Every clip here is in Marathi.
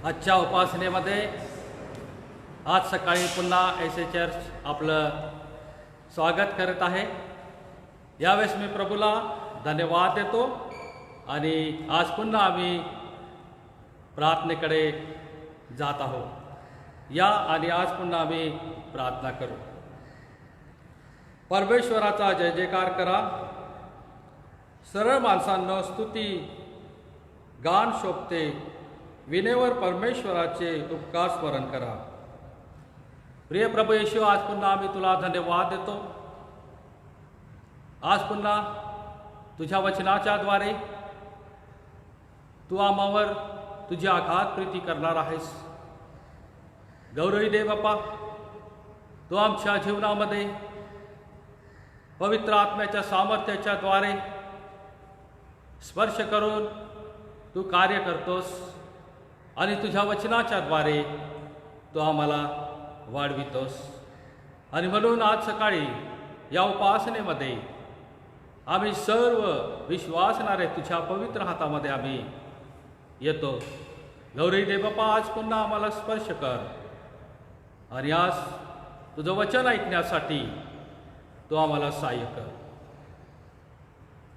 आजच्या उपासनेमध्ये आज सकाळी पुन्हा एस.ए. चर्च आपलं स्वागत करत आहे। यावेळेस मी प्रभूला धन्यवाद देतो आणि आज पुन्हा आम्ही प्रार्थनेकडे जात आहोत। या आणि आज पुन्हा आम्ही प्रार्थना करू। परमेश्वराचा जय जयकार करा। सरळ माणसांना स्तुती गान शोभते, विनेवर परमेश्वराचे उपकार स्मरण करा। प्रिय प्रभू येशू, आज पुन्हा आम्ही तुला धन्यवाद देतो। आज पुन्हा तुझ्या वचनाच्या द्वारे तू आम्हावर तुझी आघात प्रीती करणार आहेस। गौरवी दे बाप्पा, तू आमच्या जीवनामध्ये पवित्र आत्म्याच्या सामर्थ्याच्या द्वारे स्पर्श करून तू कार्य करतोस आणि तुझ्या वचनाच्या द्वारे तू आम्हाला वाढवितोस। आणि म्हणून आज सकाळी या उपासनेमध्ये आम्ही सर्व विश्वासणारे तुझ्या पवित्र हातामध्ये आम्ही येतो। गौरी दे बाप्पा, आज पुन्हा आम्हाला स्पर्श कर आणि आज तुझं वचन ऐकण्यासाठी तू आम्हाला सहाय्य कर।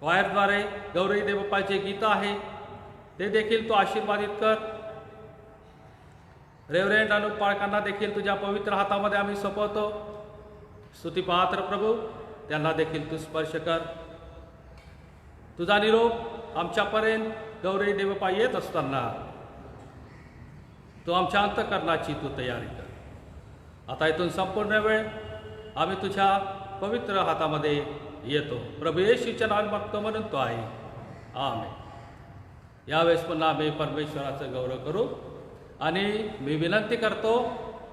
वायरद्वारे गौरी दे बाप्पा जे गीत आहे ते देखील तू आशीर्वादित कर। रेव्हरेंड अनुप पाळकांना देखील तुझ्या पवित्र हातामध्ये आम्ही सोपवतो। स्तुतिपात्र प्रभू, त्यांना देखील तू स्पर्श कर। तुझा निरोप आमच्यापर्यंत गौरी देवपा येत असताना तू आमच्या अंतःकरणाची तू तयारी कर। आता इथून संपूर्ण वेळ आम्ही तुझ्या पवित्र हातामध्ये येतो। प्रभू येशूच्या नावाने मागतो म्हणून तो आहे, आमेन। यावेळेस पुन्हा आम्ही परमेश्वराचं गौरव करू आणि मी विनंती करतो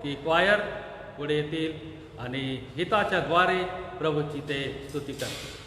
की क्वायर पुढे येतील आणि गीताच्या द्वारे प्रभूची ते स्तुती करतील।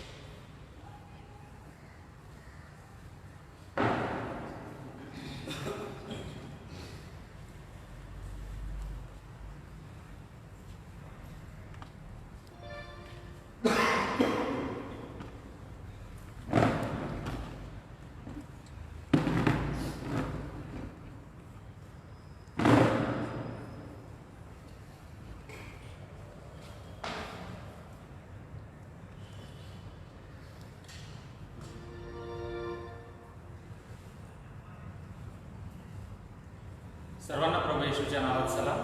सर्वांना प्रभू येशूच्या नावात सलाम।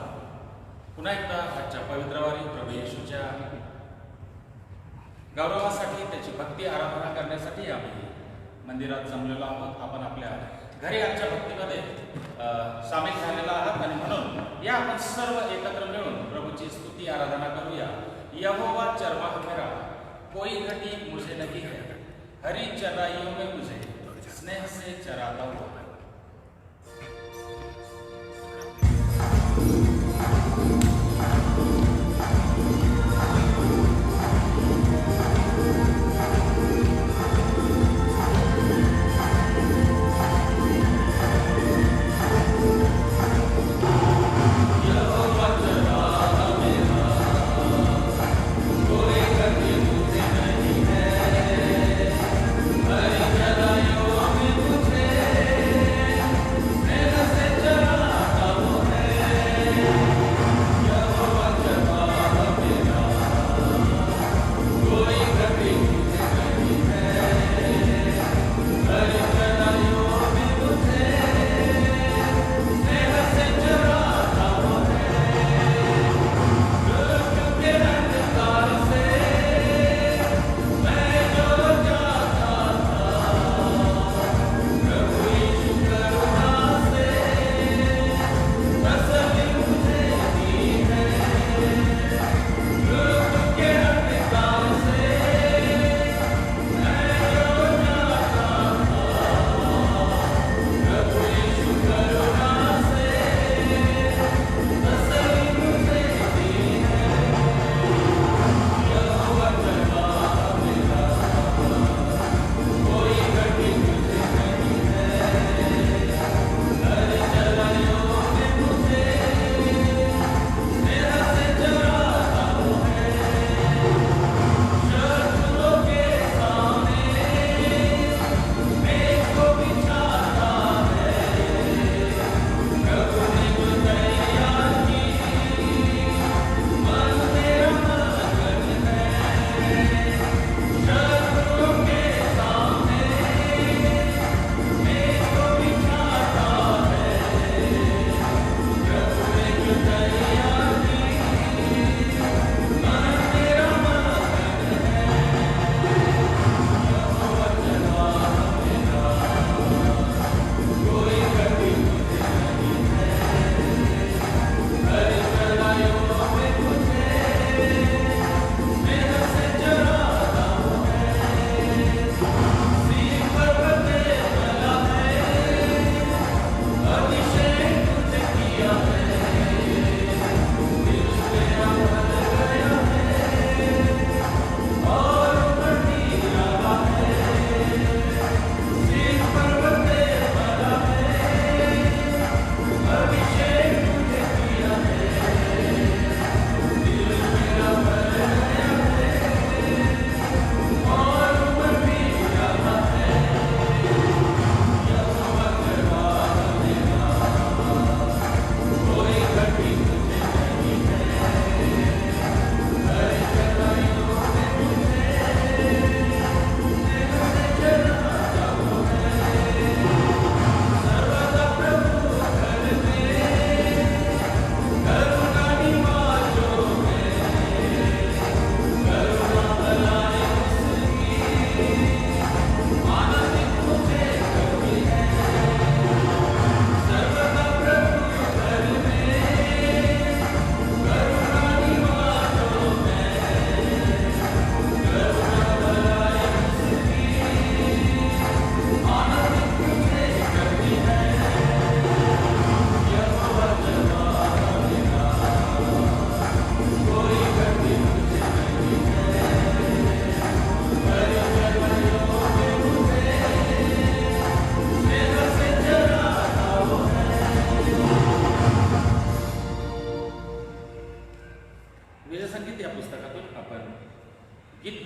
पुन्हा एकदा आजच्या पवित्रवारी प्रभू येशूच्या गौरवासाठी, त्याची भक्ती आराधना करण्यासाठी आम्ही मंदिरात जमलेलो आहोत। आपण आपल्या घरी आजच्या भक्तीमध्ये सामील झालेला आहात आणि म्हणून या आपण सर्व एकत्र मिळून प्रभूची स्तुती आराधना करूया। यहोवा चरमा मेरा, कोई घटी मुझे नहीं है, हरी चराइयों में मुझे स्नेह से चराता हुआ। हरी चराइयों में मुझे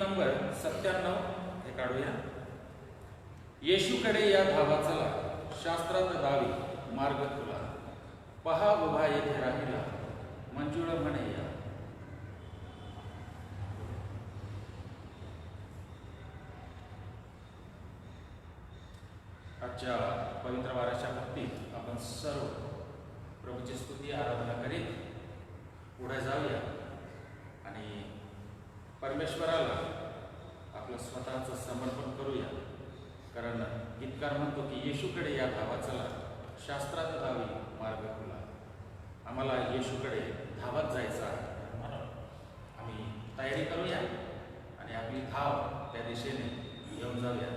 नंबर 97 हे काढूया. येशूकडे या धावा चला, शास्त्रात दावी मार्ग तुला, पहा उभा येथे राहिला, मंजुळ म्हणे या. आजच्या पवित्र वाराच्या भक्तीत आपण सर्व प्रभूची स्तुती आराधना करीत पुढे जाऊया आणि परमेश्वराला आपलं स्वतःचं समर्पण करूया. कारण गीतकार म्हणतो की येशूकडे या धावा चला, शास्त्रात धावी मार्ग खुला. आम्हाला येशूकडे धावत जायचं आहे म्हणून आम्ही तयारी करूया आणि आपली धाव त्या दिशेने घेऊन जाऊया.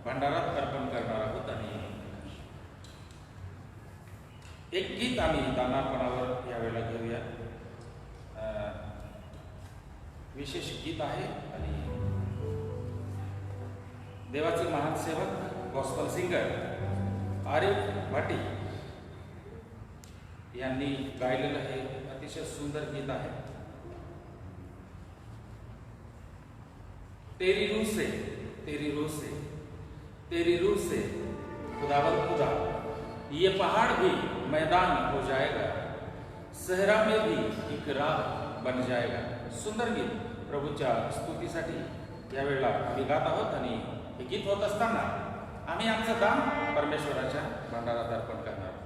भंडारात अर्पण करणार आहोत आणि एक गीत आम्ही दानार्पणावर यावेळेला घेऊया. विशेष गीत आहे आणि देवाचे महान सेवक गॉस्पल सिंगर आरिफ भाटी यांनी गायलेलं हे अतिशय सुंदर गीत आहे. तेरी रूह से तेरी रूह से तेरी रूह से खुदावंद खुदा, ये पहाड़ भी मैदान हो जाएगा, सहरा में भी एक राह बन जाएगा. सुंदर गीत प्रभूच्या स्तुतीसाठी यावेळेला आम्ही गात आहोत आणि हे गीत होत असताना आम्ही आमचं दान परमेश्वराच्या भंडारात अर्पण करणार.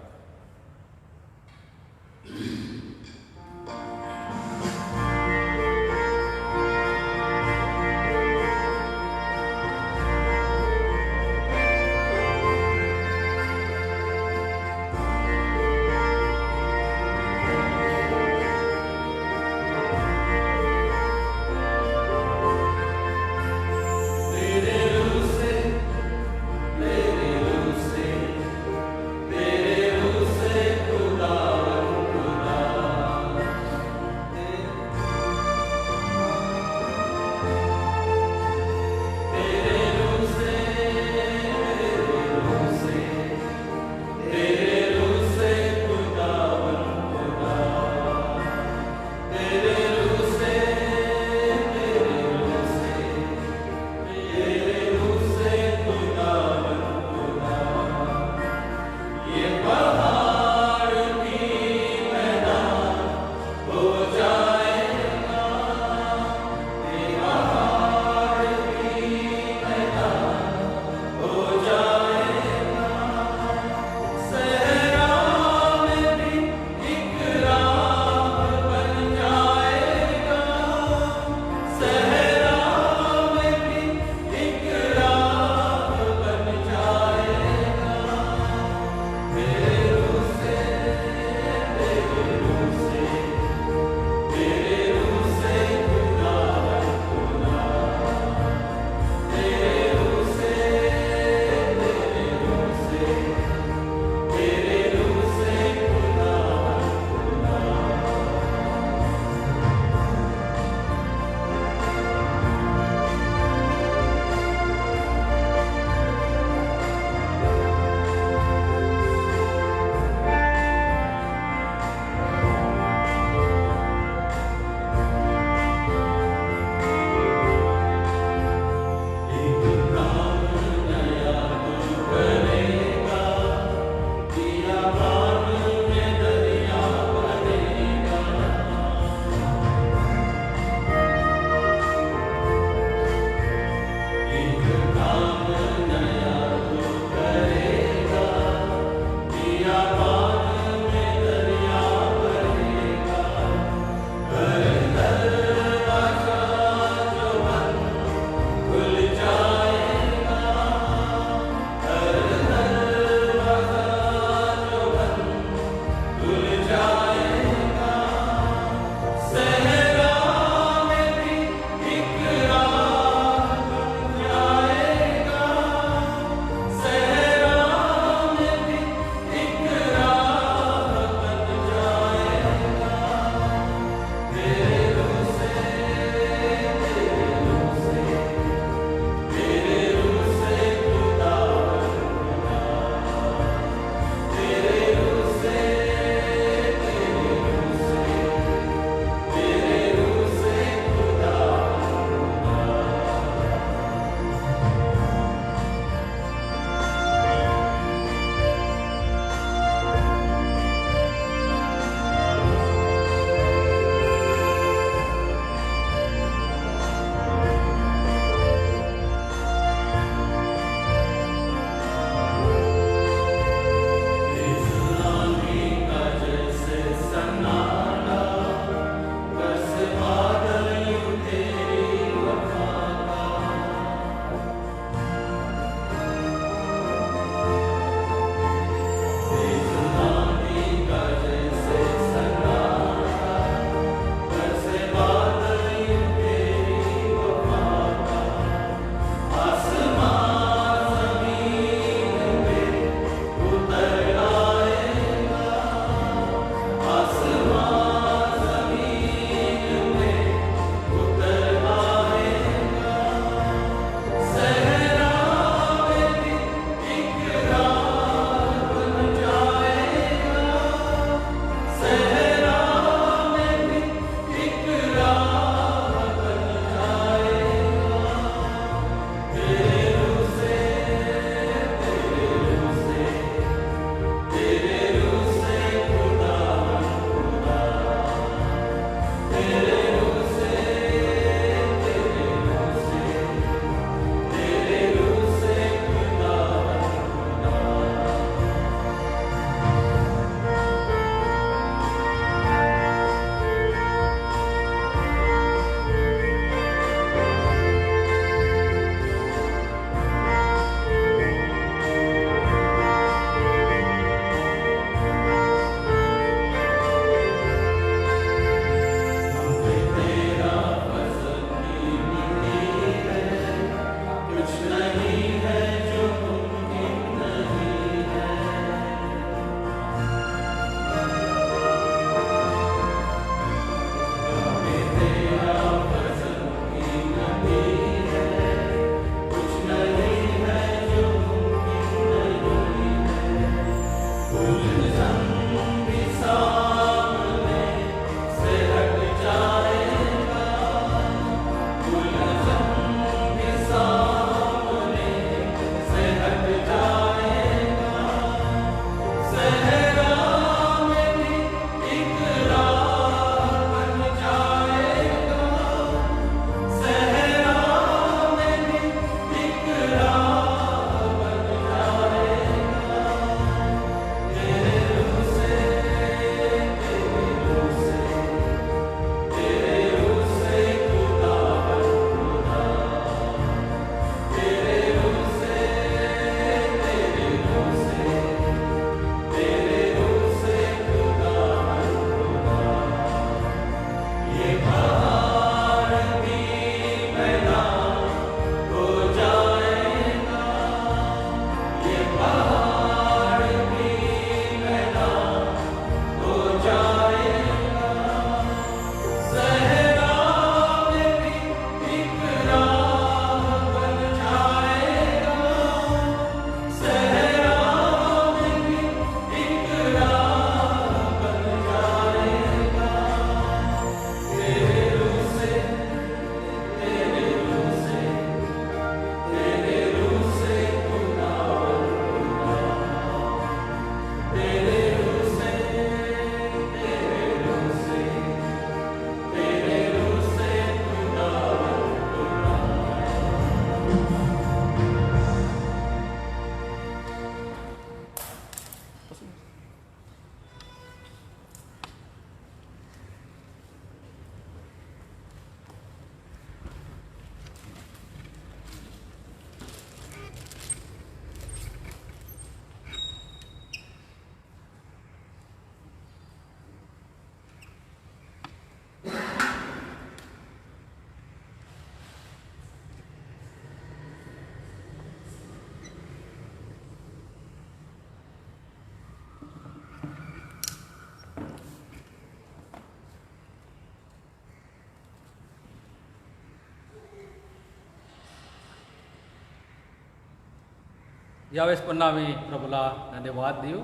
यावेळेस पुन्हा आम्ही प्रभूला धन्यवाद देऊ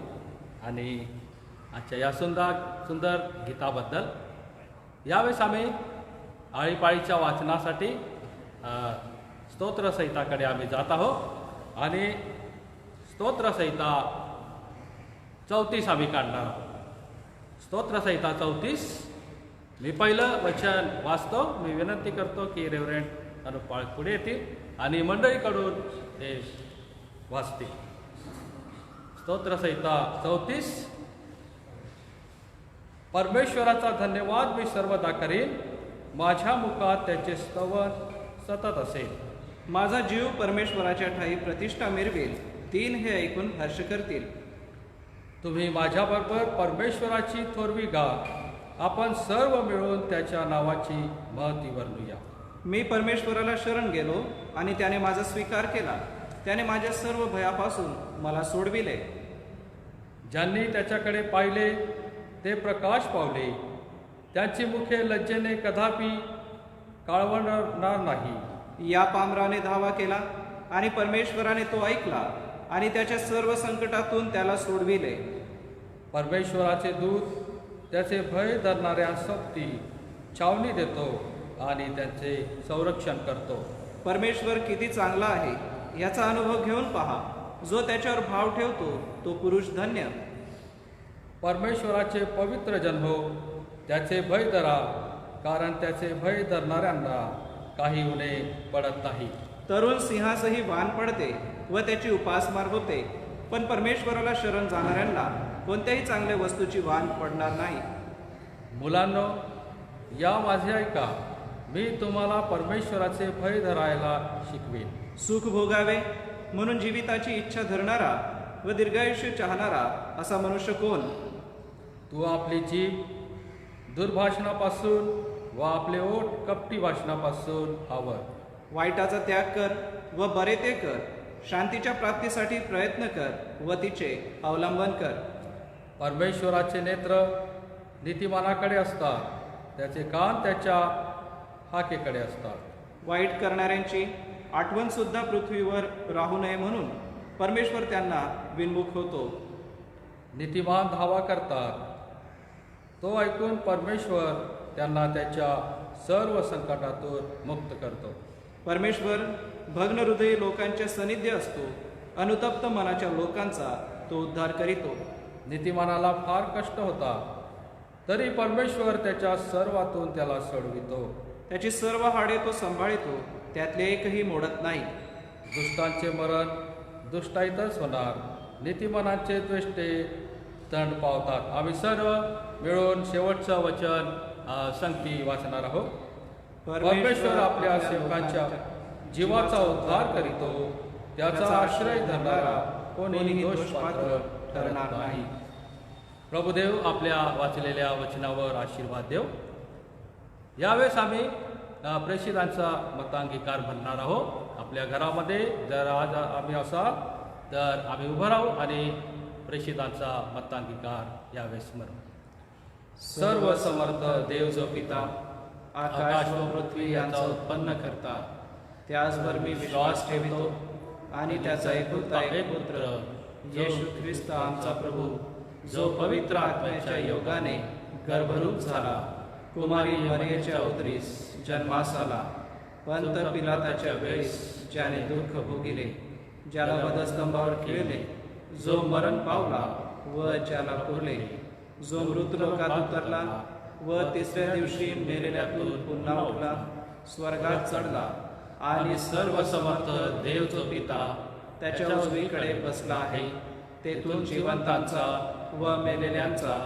आणि आजच्या या सुंदर गीताबद्दल. यावेळेस आम्ही आळीपाळीच्या वाचनासाठी स्तोत्रसहिताकडे आम्ही जात आहोत आणि स्तोत्रसहिता 34 आम्ही काढणार आहोत. स्तोत्रसहिता 34. मी पहिलं वचन वाचतो. मी विनंती करतो की रेव्हरंड अनुपाळ पुढे येतील आणि मंडळीकडून ते वाचतील. स्तोत्रसहिता 34. परमेश्वराचा धन्यवाद मी सर्वदा करीन, माझ्या मुखात त्याचे स्तवन सतत असेल. माझा जीव परमेश्वराच्या ठाई प्रतिष्ठा मिरवेल, तीन हे ऐकून हर्ष करतील. तुम्ही माझ्याबरोबर परमेश्वराची थोरवी गा, आपण सर्व मिळून त्याच्या नावाची महती वर्णूया. मी परमेश्वराला शरण गेलो आणि त्याने माझा स्वीकार केला. त्याने माझ्या सर्व भयापासून मला सोडविले. ज्यांनी त्याच्याकडे पाहिले ते प्रकाश पावले, त्यांची मुखे लज्जेने कदापि काळवणार नाही. या पामराने धावा केला आणि परमेश्वराने तो ऐकला आणि त्याच्या सर्व संकटातून त्याला सोडविले. परमेश्वराचे दूत त्याचे भय धरणाऱ्या सोबती छावणी देतो आणि त्यांचे संरक्षण करतो. परमेश्वर किती चांगला आहे याचा अनुभव घेऊन पहा. जो त्याच्यावर भाव ठेवतो तो पुरुष धन्य. परमेश्वराचे पवित्र जन हो, त्याचे भय धरा, कारण त्याचे भय धरणाऱ्यांना काही उणे पडत नाही. तरुण सिंहासही वान पडते व त्याची उपासमार होते, पण परमेश्वराला शरण जाणाऱ्यांना कोणत्याही चांगल्या वस्तूची वान पडणार नाही. मुलांनो, या माझे ऐका, मी तुम्हाला परमेश्वराचे भय धरायला शिकवेन. सुख भोगावे म्हणून जीविताची इच्छा धरणारा व दीर्घायुष्य चाहणारा असा मनुष्य कोण? तू आपली जीभ दुर्भाषणापासून व आपले ओठ कपटी भाषणापासून आवर. वाईटाचा त्याग कर व बरे ते कर. शांतीच्या प्राप्तीसाठी प्रयत्न कर व तिचे अवलंबन कर. परमेश्वराचे नेत्र नीतिमानाकडे असतात, त्याचे कान त्याच्या हाकेकडे असतात. वाईट करणाऱ्यांची आठवण सुद्धा पृथ्वीवर राहू नये म्हणून परमेश्वर त्यांना विनमुख होतो. नीतिमान धावा करतात, तो ऐकून परमेश्वर त्यांना त्याच्या सर्व संकटातून मुक्त करतो. परमेश्वर भग्न हृदयी लोकांच्या सानिध्य असतो. अनुतप्त मनाच्या लोकांचा तो उद्धार करीतो. नीतिमानाला फार कष्ट होता, तरी परमेश्वर त्याच्या सर्वातून त्याला सोडवितो. त्याची सर्व हाडे तो सांभाळितो, त्यातले एकही मोडत नाही. दुष्टांचे मरण दुष्टाईतच होणार, नीतिमानांचे द्वेष्टे दंड पावतात. आम्ही सर्व मिळून शेवटचं वचन संगती वाचणार आहोत. परमेश्वर आपल्या सेवकांच्या जीवाचा उद्धार करीतो, त्याचा आश्रय धरणारा कोणीही दोषपात्र ठरणार नाही. प्रभुदेव आपल्या वाचलेल्या वचनावर आशीर्वाद देव. यावेळेस आम्ही प्रेषितांचा मतांगीकार म्हणणार आहोत. आपल्या घरामध्ये जर आज आम्ही असाल तर आम्ही उभं राहू आणि प्रेषितांचा मतांगीकार यावेळेस म्हणू. सर्व समर्थ देव जो पिता, आकाश व पृथ्वी यांचा उत्पन्न करता, त्याचवर मी विश्वास ठेवतो आणि त्याचा एकुलता एक पुत्र येशू ख्रिस्त आमचा प्रभू, जो पवित्र आत्म्याच्या योगाने गर्भरूप झाला, कुमारी मरियेच्या उदरीस जन्मास आला, पंत पिलाताच्या वेळेस ज्याने दुःख भोगिले, ज्याला वधस्तंभावर खिळले, जो मरण पावला व ज्याला पुरले, जो मृतलोकात उतरला व तिसऱ्या दिवशी मेलेल्यातून पुन्हा उठला, स्वर्गात चढला आणि सर्व समर्थ देव जो पिता त्याच्या उजवीकडे बसला आहे, तेथून जिवंतांचा व मेलेल्यांचा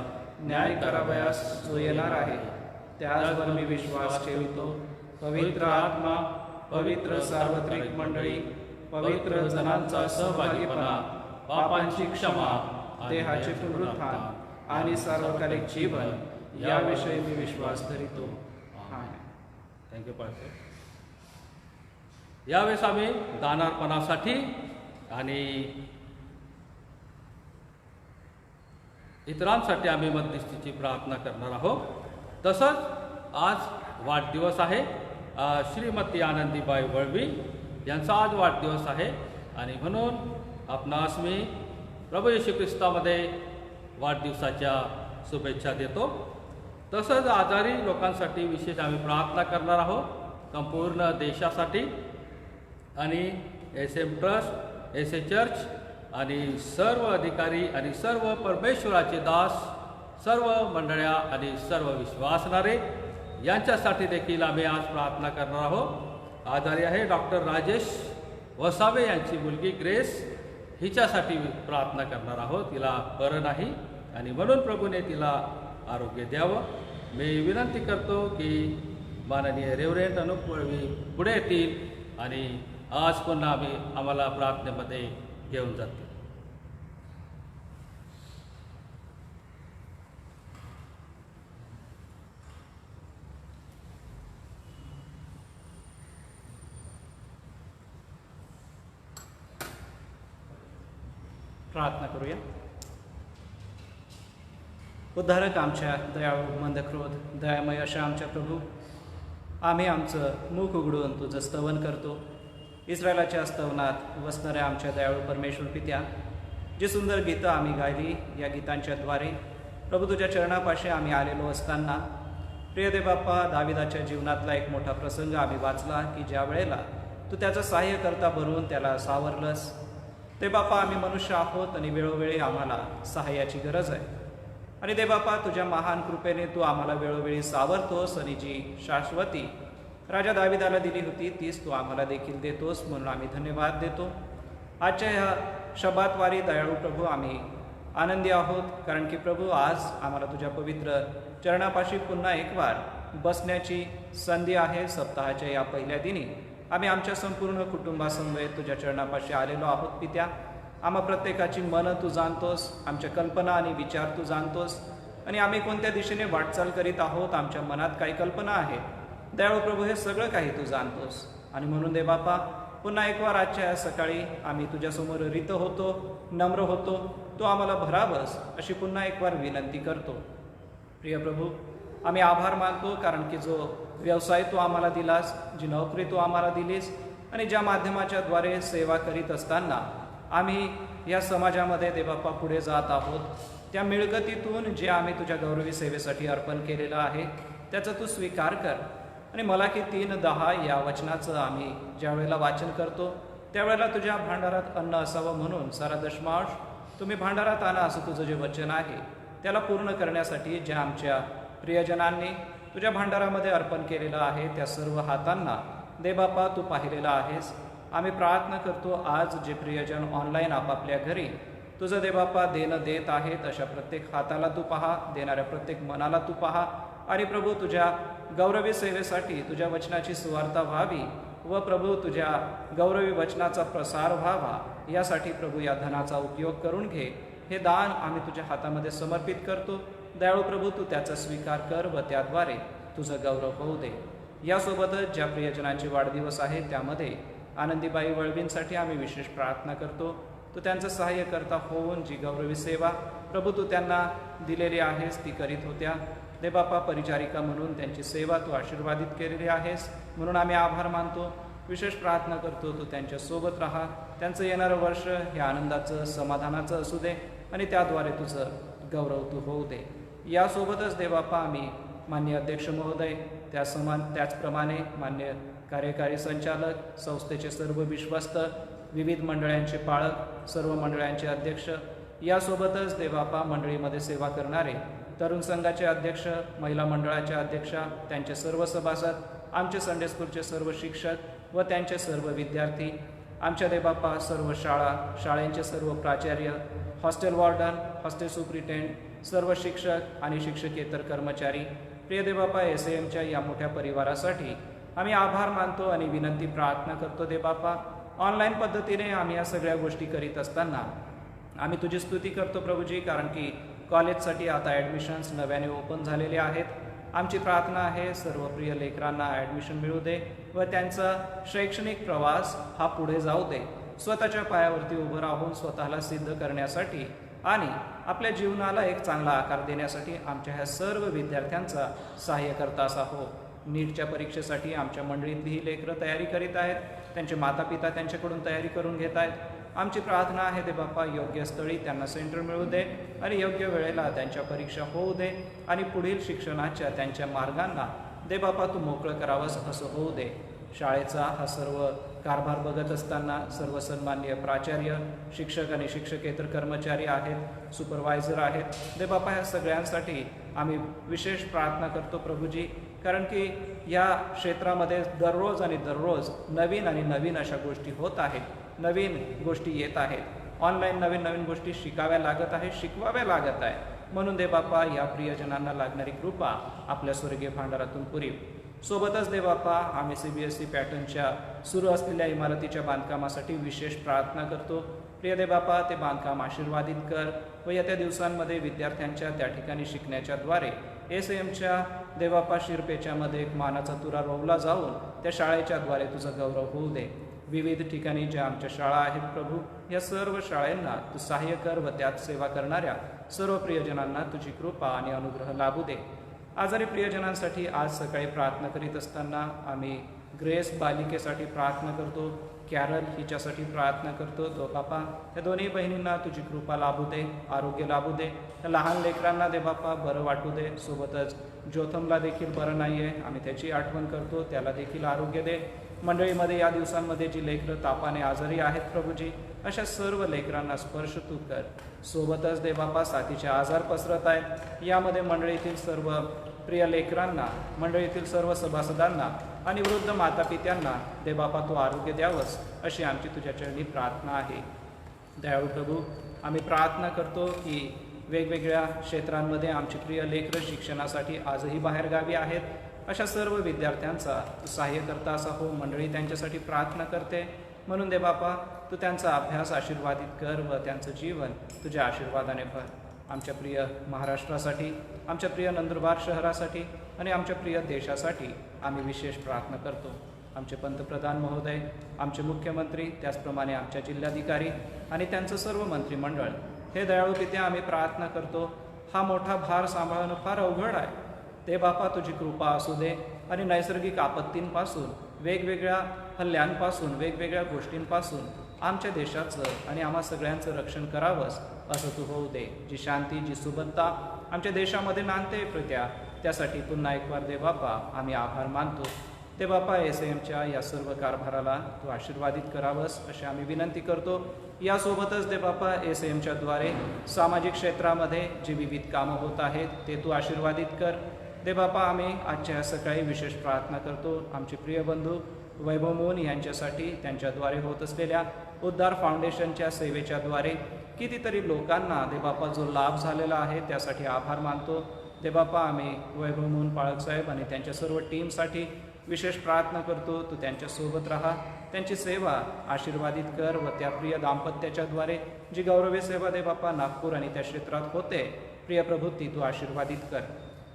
न्याय करावयास जो येणार आहे, त्याचवर मी विश्वास ठेवतो. पवित्र आत्मा, पवित्र सार्वत्रिक मंडळी, पवित्र जनांचा सहभागीपणा, पापांची क्षमा, देहाचे पुनरुत्थान आणि सार्वकालिक जीवन याविषयी मी विश्वास धरितो. थँक्यू पाळसे. यावेळेस आम्ही दानार्पणासाठी आणि इतरांसाठी आम्ही मध्यस्थीची प्रार्थना करणार आहोत. तसंच आज वाढदिवस आहे श्रीमती आनंदीबाई वळवी यांचा आज वाढदिवस आहे आणि म्हणून आपणास मी प्रभू येशू ख्रिस्तामध्ये वाढदिवसाच्या शुभेच्छा देतो. तसंच आजारी लोकांसाठी विशेष आम्ही प्रार्थना करणार आहोत, संपूर्ण देशासाठी आणि SM ट्रस्ट, SA चर्च आणि सर्व अधिकारी आणि सर्व परमेश्वराचे दास, सर्व मंडळ्या आणि सर्व विश्वासणारे यांच्यासाठी देखील आम्ही आज प्रार्थना करणार आहोत. आजारी आहे डॉक्टर राजेश वसावे यांची मुलगी ग्रेस, हिच्यासाठी प्रार्थना करणार आहोत. तिला बरं नाही आणि म्हणून प्रभूने तिला आरोग्य द्यावं. मी विनंती करतो की माननीय रेव्हरेंड अनुप वळवी पुढे येतील आणि आज पुन्हा आम्हाला प्रार्थनेमध्ये घेऊन जातील. प्रार्थना करूया. उद्धारक आमच्या दयाळू मंदक्रोध दयामय अशा आमच्या प्रभू, आम्ही आमचं मुख उघडून तुझं स्तवन करतो. इस्रायलाच्या स्तवनात वसणाऱ्या आमच्या दयाळू परमेश्वर पित्या, जी सुंदर गीतं आम्ही गायली, या गीतांच्याद्वारे प्रभू तुझ्या चरणापाशी आम्ही आलेलो असताना प्रिय देवबाप्पा, दाविदाच्या जीवनातला एक मोठा प्रसंग आम्ही वाचला की ज्या वेळेला तू त्याचं सहाय्यकर्ता बनवून त्याला सावरलंस. देवबाप्पा, आम्ही मनुष्य आहोत आणि वेळोवेळी आम्हाला सहाय्याची गरज आहे. आणि देवबाप्पा, तुझ्या महान कृपेने तू आम्हाला वेळोवेळी सावरतोस आणि जी शाश्वती राजा दाविदाला दिली होती तीच तू आम्हाला देखील देतोस, म्हणून आम्ही धन्यवाद देतो. आजच्या ह्या शब्दाद्वारे दयाळू प्रभू आम्ही आनंदी आहोत, कारण की प्रभू आज आम्हाला तुझ्या पवित्र चरणापाशी पुन्हा एक वार बसण्याची संधी आहे. सप्ताहाच्या या पहिल्या दिनी आम्ही आमच्या संपूर्ण कुटुंबासमवेत तुझ्या चरणापाशी आलेलो आहोत. पित्या, आम्हा प्रत्येकाची मनं तू जाणतोस, आमच्या कल्पना आणि विचार तू जाणतोस आणि आम्ही कोणत्या दिशेने वाटचाल करीत आहोत, आमच्या मनात काही कल्पना आहे. दयाळू प्रभू, हे सगळं काही तू जाणतोस आणि म्हणून दे बापा, पुन्हा एक वार आजच्या या सकाळी आम्ही तुझ्यासमोर रित होतो, नम्र होतो. तू आम्हाला भरावस अशी पुन्हा एक वार विनंती करतो. प्रिय प्रभू, आम्ही आभार मानतो, कारण की जो व्यवसाय तू आम्हाला दिलास, जी नोकरी तू आम्हाला दिलीस आणि ज्या माध्यमाच्या द्वारे सेवा करीत असताना आम्ही या समाजामध्ये देवबाप्पा पुढे जात आहोत, त्या मिळकतीतून जे आम्ही तुझ्या गौरवी सेवेसाठी अर्पण केलेलं आहे त्याचा तू स्वीकार कर. आणि मलाकी 3:10 या वचनाचं आम्ही ज्या वेळेला वाचन करतो त्यावेळेला तुझ्या भांडारात अन्न असावं, म्हणून सारा दशमांश तुम्ही भांडारात आणा असं तुझं जे वचन आहे त्याला पूर्ण करण्यासाठी ज्या आमच्या प्रियजनांनी तुझ्या भांडारामध्ये अर्पण केलेलं आहे त्या सर्व हातांना देवबाप्पा तू पाहिलेला आहेस. आम्ही प्रार्थना करतो, आज जे प्रियजन ऑनलाईन आपापल्या घरी तुझं देवबाप्पा देणं देत आहेत, अशा प्रत्येक हाताला तू पहा, देणाऱ्या प्रत्येक मनाला तू पहा. आणि प्रभू, तुझ्या गौरवी सेवेसाठी तुझ्या वचनाची सुवार्ता व्हावी व प्रभू तुझ्या गौरवी वचनाचा प्रसार व्हावा, यासाठी प्रभू या धनाचा उपयोग करून घे. हे दान आम्ही तुझ्या हातामध्ये समर्पित करतो. दयाळू प्रभू, तू त्याचा स्वीकार कर व त्याद्वारे तुझं गौरव होऊ दे. यासोबतच ज्या प्रियजनांचे वाढदिवस आहेत त्यामध्ये आनंदीबाई वळवींसाठी आम्ही विशेष प्रार्थना करतो. तू त्यांचं सहाय्य करता होऊन जी गौरवी सेवा प्रभू तू त्यांना दिलेली आहेस ती करीत होत्या. देवबाप्पा, परिचारिका म्हणून त्यांची सेवा तू आशीर्वादित केलेली आहेस, म्हणून आम्ही आभार मानतो. विशेष प्रार्थना करतो, तू त्यांच्यासोबत राहा. त्यांचं येणारं वर्ष हे आनंदाचं, समाधानाचं असू दे आणि त्याद्वारे तुझं गौरव तू होऊ दे. यासोबतच देवबाप्पा, आम्ही मान्य अध्यक्ष महोदय, त्याचप्रमाणे मान्य कार्यकारी संचालक, संस्थेचे सर्व विश्वस्त, विविध मंडळांचे पाळक, सर्व मंडळांचे अध्यक्ष, यासोबतच देवबाप्पा मंडळीमध्ये सेवा करणारे तरुण संघाचे अध्यक्ष, महिला मंडळाच्या अध्यक्षा, त्यांचे सर्व सभासद, आमचे संडे स्कूलचे सर्व शिक्षक व त्यांचे सर्व विद्यार्थी, आमच्या देवबाप्पा सर्व शाळा, शाळेंचे सर्व प्राचार्य, हॉस्टेल वॉर्डन, हॉस्टेल सुप्रिटेंड, सर्व शिक्षक आणि शिक्षकेतर कर्मचारी, प्रिय देवबाप्पा, SAMच्या या मोठ्या परिवारासाठी आम्ही आभार मानतो आणि विनंती प्रार्थना करतो. देवबाप्पा, ऑनलाईन पद्धतीने आम्ही या सगळ्या गोष्टी करीत असताना आम्ही तुझी स्तुती करतो प्रभूजी, कारण की कॉलेजसाठी आता ॲडमिशन्स नव्याने ओपन झालेले आहेत. आमची प्रार्थना आहे सर्व प्रिय लेकरांना ॲडमिशन मिळू दे व त्यांचा शैक्षणिक प्रवास हा पुढे जाऊ दे. स्वतःच्या पायावरती उभं राहून स्वतःला सिद्ध करण्यासाठी आणि आपल्या जीवनाला एक चांगला आकार देण्यासाठी आमच्या ह्या सर्व विद्यार्थ्यांचा सहाय्य करतास हो. नीटच्या परीक्षेसाठी आमच्या मंडळीतली ही लेकरं तयारी करीत आहेत, त्यांचे मातापिता त्यांच्याकडून तयारी करून घेत आहेत. आमची प्रार्थना आहे दे बाप्पा, योग्य स्थळी त्यांना सेंटर मिळू दे आणि योग्य वेळेला त्यांच्या परीक्षा होऊ दे आणि पुढील शिक्षणाच्या त्यांच्या मार्गांना दे बाप्पा तू मोकळं करावंस असं होऊ दे. शाळेचा हा सर्व कारभार बघत असताना सर्व सन्माननीय प्राचार्य, शिक्षक आणि शिक्षकेतर कर्मचारी आहेत, सुपरवायझर आहेत, दे बाप्पा ह्या सगळ्यांसाठी आम्ही विशेष प्रार्थना करतो प्रभूजी. कारण की या क्षेत्रामध्ये दररोज आणि दररोज नवीन आणि नवीन अशा गोष्टी होत आहेत, नवीन गोष्टी येत आहेत, ऑनलाईन नवीन नवीन गोष्टी शिकाव्या लागत आहे, शिकवाव्या लागत आहे. म्हणून दे बाप्पा या प्रियजनांना लागणारी कृपा आपल्या स्वर्गीय भांडारातून पुरीव. सोबतच दे बाप्पा आम्ही CBSE पॅटर्नच्या सुरू असलेल्या इमारतीच्या बांधकामासाठी विशेष प्रार्थना करतो. प्रिय दे बाप्पा, ते बांधकाम आशीर्वादित कर व येत्या दिवसांमध्ये विद्यार्थ्यांच्या त्या ठिकाणी शिकण्याच्या द्वारे SAMच्या देबाप्पा शिरपेच्यामध्ये एक मानाचा तुरा रोवला जाऊन त्या शाळेच्या द्वारे तुझा गौरव होऊ दे. विविध ठिकाणी ज्या आमच्या शाळा आहेत प्रभू, या सर्व शाळांना तू सहाय्य कर व त्यात सेवा करणाऱ्या सर्व प्रियजनांना तुझी कृपा आणि अनुग्रह लाभू दे. आजारी प्रियजनांसाठी आज सकाळी प्रार्थना करीत असताना आम्ही ग्रेस बालिकेसाठी प्रार्थना करतो, कॅरल हिच्यासाठी प्रार्थना करतो. तो बापा त्या दोन्ही बहिणींना तुझी कृपा लाभू दे, आरोग्य लाभू दे. त्या लहान लेकरांना दे बापा बरं वाटू दे. सोबतच जोथमला देखील बरं नाही आहे, आम्ही त्याची आठवण करतो, त्याला देखील आरोग्य दे. मंडळीमध्ये या दिवसांमध्ये जी लेकरं तापाने आजारी आहेत प्रभूजी, अशा सर्व लेकरांना स्पर्श तू कर. सोबतच दे बापा साथीचे आजार पसरत आहेत, यामध्ये मंडळीतील सर्व प्रिय लेकरांना, मंडळीतील सर्व सभासदांना आणि वृद्ध मातापित्यांना दे बापा तू आरोग्य द्यावंस अशी आमची तुझ्या चरणी प्रार्थना आहे. दयाळू प्रभू, आम्ही प्रार्थना करतो की वेगवेगळ्या क्षेत्रांमध्ये आमची प्रिय लेकरं शिक्षणासाठी आजही बाहेरगावी आहेत, अशा सर्व विद्यार्थ्यांचा तू सहाय्य करता असा हो. मंडळी त्यांच्यासाठी प्रार्थना करते, म्हणून दे बापा तू त्यांचा अभ्यास आशीर्वादित कर व त्यांचं जीवन तुझ्या आशीर्वादाने भर. आमच्या प्रिय महाराष्ट्रासाठी, आमच्या प्रिय नंदुरबार शहरासाठी आणि आमच्या प्रिय देशासाठी आम्ही विशेष प्रार्थना करतो. आमचे पंतप्रधान महोदय, आमचे मुख्यमंत्री, त्याचप्रमाणे आमच्या जिल्हाधिकारी आणि त्यांचं सर्व मंत्रिमंडळ, हे दयाळू पिते आम्ही प्रार्थना करतो. हा मोठा भार सांभाळणं फार अवघड आहे. ते बापा तुझी कृपा असू दे आणि नैसर्गिक आपत्तींपासून, वेगवेगळ्या हल्ल्यांपासून, वेगवेगळ्या गोष्टींपासून आमच्या देशाचं आणि आम्हा सगळ्यांचं रक्षण करावंस असं तू होऊ दे. जी शांती, जी सुबत्ता आमच्या देशामध्ये नांदते प्रत्या, त्यासाठी पुन्हा एक वार दे बापा आम्ही आभार मानतो. ते बापा SAMच्या या सर्व कारभाराला तू आशीर्वादित करावंस अशी आम्ही विनंती करतो. यासोबतच दे बापा SAMच्या द्वारे सामाजिक क्षेत्रामध्ये जे विविध कामं होत आहेत ते तू आशीर्वादित कर. दे बापा आम्ही आजच्या सकाळी विशेष प्रार्थना करतो आमचे प्रिय बंधू वैभव मोहन यांच्यासाठी, त्यांच्याद्वारे होत असलेल्या उद्धार फाउंडेशनच्या सेवेच्या द्वारे कितीतरी लोकांना दे बापा जो लाभ झालेला आहे त्यासाठी आभार मानतो. दे बापा आम्ही वैभव मोहन पाळक साहेब आणि त्यांच्या सर्व टीमसाठी विशेष प्रार्थना करतो. तू त्यांच्यासोबत राहा, त्यांची सेवा आशीर्वादित कर व त्या प्रिय दाम्पत्याच्याद्वारे जी गौरवी सेवा दे बापा नागपूर आणि त्या क्षेत्रात होते, प्रिय प्रभू ती तू आशीर्वादित कर.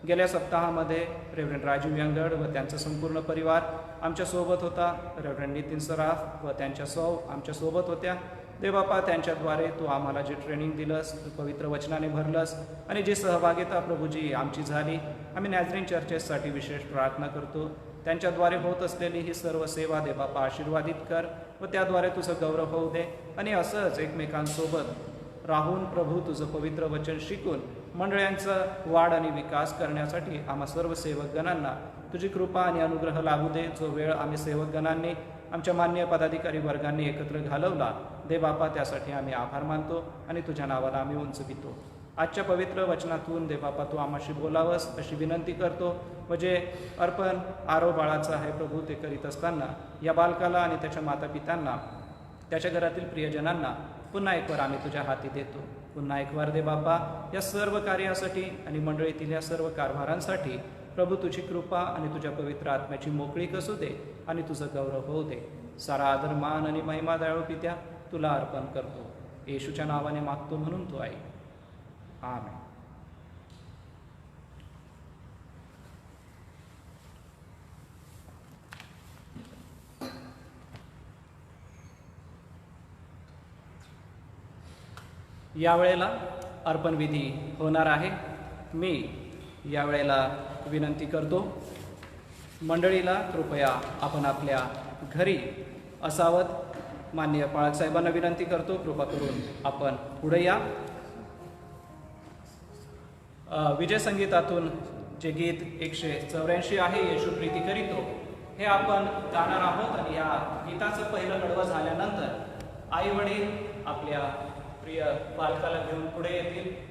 गेल्या सप्ताहामध्ये रेव्हरंड राजीव यंगड व त्यांचा संपूर्ण परिवार आमच्यासोबत होता. रेव्हरंड नितीन सराफ व त्यांच्या आमच्यासोबत होत्या. दे बापा त्यांच्याद्वारे तू आम्हाला जे ट्रेनिंग दिलंस, तू पवित्र वचनाने भरलंस आणि जी सहभागिता प्रभूजी आमची झाली, आम्ही नॅझरीन चर्चेससाठी विशेष प्रार्थना करतो. त्यांच्याद्वारे होत असलेली ही सर्व सेवा दे बापा आशीर्वादित कर व त्याद्वारे तुझं गौरव होऊ दे. आणि असंच एकमेकांसोबत राहून प्रभू तुझं पवित्र वचन शिकून मंडळांचा वाढ आणि विकास करण्यासाठी आम्हा सर्व सेवकगणांना तुझी कृपा आणि अनुग्रह लाभू दे. जो वेळ आम्ही सेवकगणांनी, आमच्या मान्य पदाधिकारी वर्गांनी एकत्र घालवला, दे बापा त्यासाठी आम्ही आभार मानतो आणि तुझ्या नावाला आम्ही उंचवितो. आजच्या पवित्र वचनातून दे बापा तू आम्हाशी बोलावंस अशी विनंती करतो. व जे अर्पण आरो बाळाचं आहे प्रभू ते करीत असताना या बालकाला आणि त्याच्या मातापित्यांना, त्याच्या घरातील प्रियजनांना पुन्हा एक वार आम्ही तुझ्या हाती देतो. पुन्हा एक वार दे बापा या सर्व कार्यासाठी आणि मंडळीतील या सर्व कारभारांसाठी प्रभू तुझी कृपा आणि तुझ्या पवित्र आत्म्याची मोकळीक असू दे आणि तुझं गौरव होऊ दे. सारा आदर, मान आणि महिमा दयाळू पित्या तुला अर्पण करतो. येशूच्या नावाने मागतो म्हणून तू ऐक. आमेन. यावेळेला अर्पणविधी होणार आहे. मी यावेळेला विनंती करतो मंडळीला कृपया आपण आपल्या घरी असावं. माननीय पाळक साहेबांना विनंती करतो, कृपा करून आपण पुढे या. विजय संगीतातून जे गीत 184 आहे, येशू प्रीती करीतो, हे आपण गाणार आहोत. आणि या गीताचं पहिलं कडवं झाल्यानंतर आई वडील आपल्या प्रिय बालकाला घेऊन पुढे येतील.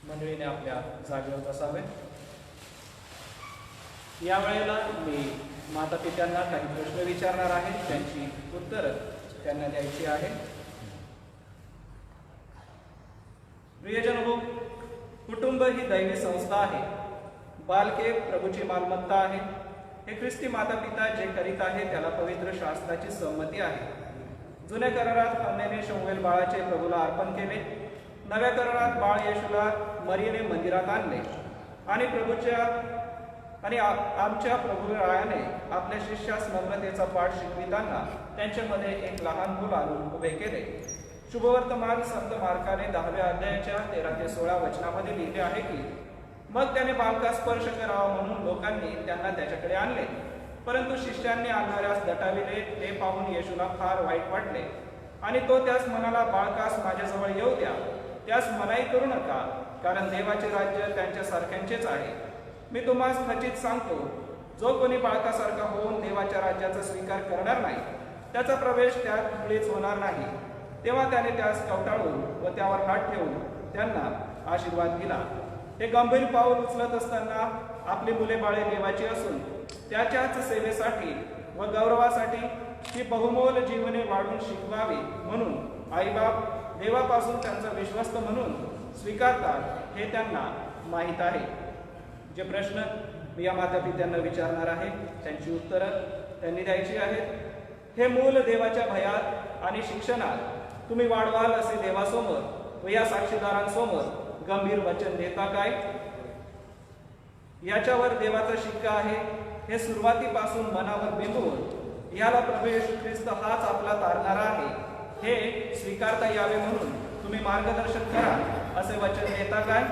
मंडळीने आपल्या जागेवर बसावे. यावेळेला मी माता पित्यांना काही प्रश्न विचारणार आहे, त्यांची उत्तरं त्यांना द्यायची आहे. प्रियजन हो, कुटुंब ही दैवी संस्था आहे. बालके प्रभूची मालमत्ता आहे. हे ख्रिस्ती माता पिता जे करीत आहे त्याला पवित्र शास्त्राची संमती आहे. जुन्या करारात हन्नेने शमूएल बाळाचे प्रभूला अर्पण केले. नव्या करारात बाळ येशूला मरीने मंदिरात आणले आणि आमच्या प्रभुरायाने आपल्या शिष्यास नम्रतेचा पाठ शिकविताना त्यांच्यामध्ये एक लहान मूल आणून उभे केले. शुभवर्तमान संत मार्काने 10व्या अध्यायाच्या 13 ते 16 वचनामध्ये लिहिले आहे की मग त्याने बालकास स्पर्श करावा म्हणून लोकांनी त्यांना त्याच्याकडे आणले. परंतु शिष्यांनी आणणाऱ्यास दटाविले ते पाहून येशूला फार वाईट वाटले आणि तो त्यास म्हणाला, बाळकास माझ्याजवळ येऊ द्या, त्यास मनाई करू नका, कारण देवाचे राज्य त्यांच्यासारख्यांचेच आहे. मी तुम्हास खचित सांगतो, जो कोणी बाळकासारखा होऊन देवाच्या राज्याचा स्वीकार करणार नाही त्याचा प्रवेश त्यात मुळीच होणार नाही. तेव्हा त्याने त्यास कवटाळून व त्यावर हात ठेवून त्यांना आशीर्वाद दिला. हे गंभीर पाऊल उचलत असताना आपली मुले बाळे देवाची असून त्याच्याच सेवेसाठी व गौरवासाठी ती बहुमोल जीवने वाढून शिकवावी म्हणून आईबाप देवापासून त्यांचा विश्वस्त म्हणून स्वीकारतात हे त्यांना माहीत आहे. जे प्रश्न मी या माता पित्यांना विचारणार आहे त्यांची उत्तरं त्यांनी द्यायची आहेत. हे मूल देवाच्या भयात आणि शिक्षणात तुम्ही वाढवाल असे देवासमोर व या साक्षीदारांसमोर गंभीर वचन देता काय? याच्यावर देवाचा शिक्का आहे हे सुरुवातीपासून मनावर बिंबवून याला प्रभू येशू ख्रिस्त हाच आपला तारणारा आहे हे स्वीकारता यावे म्हणून तुम्ही मार्गदर्शन करा असे वचन देता काय?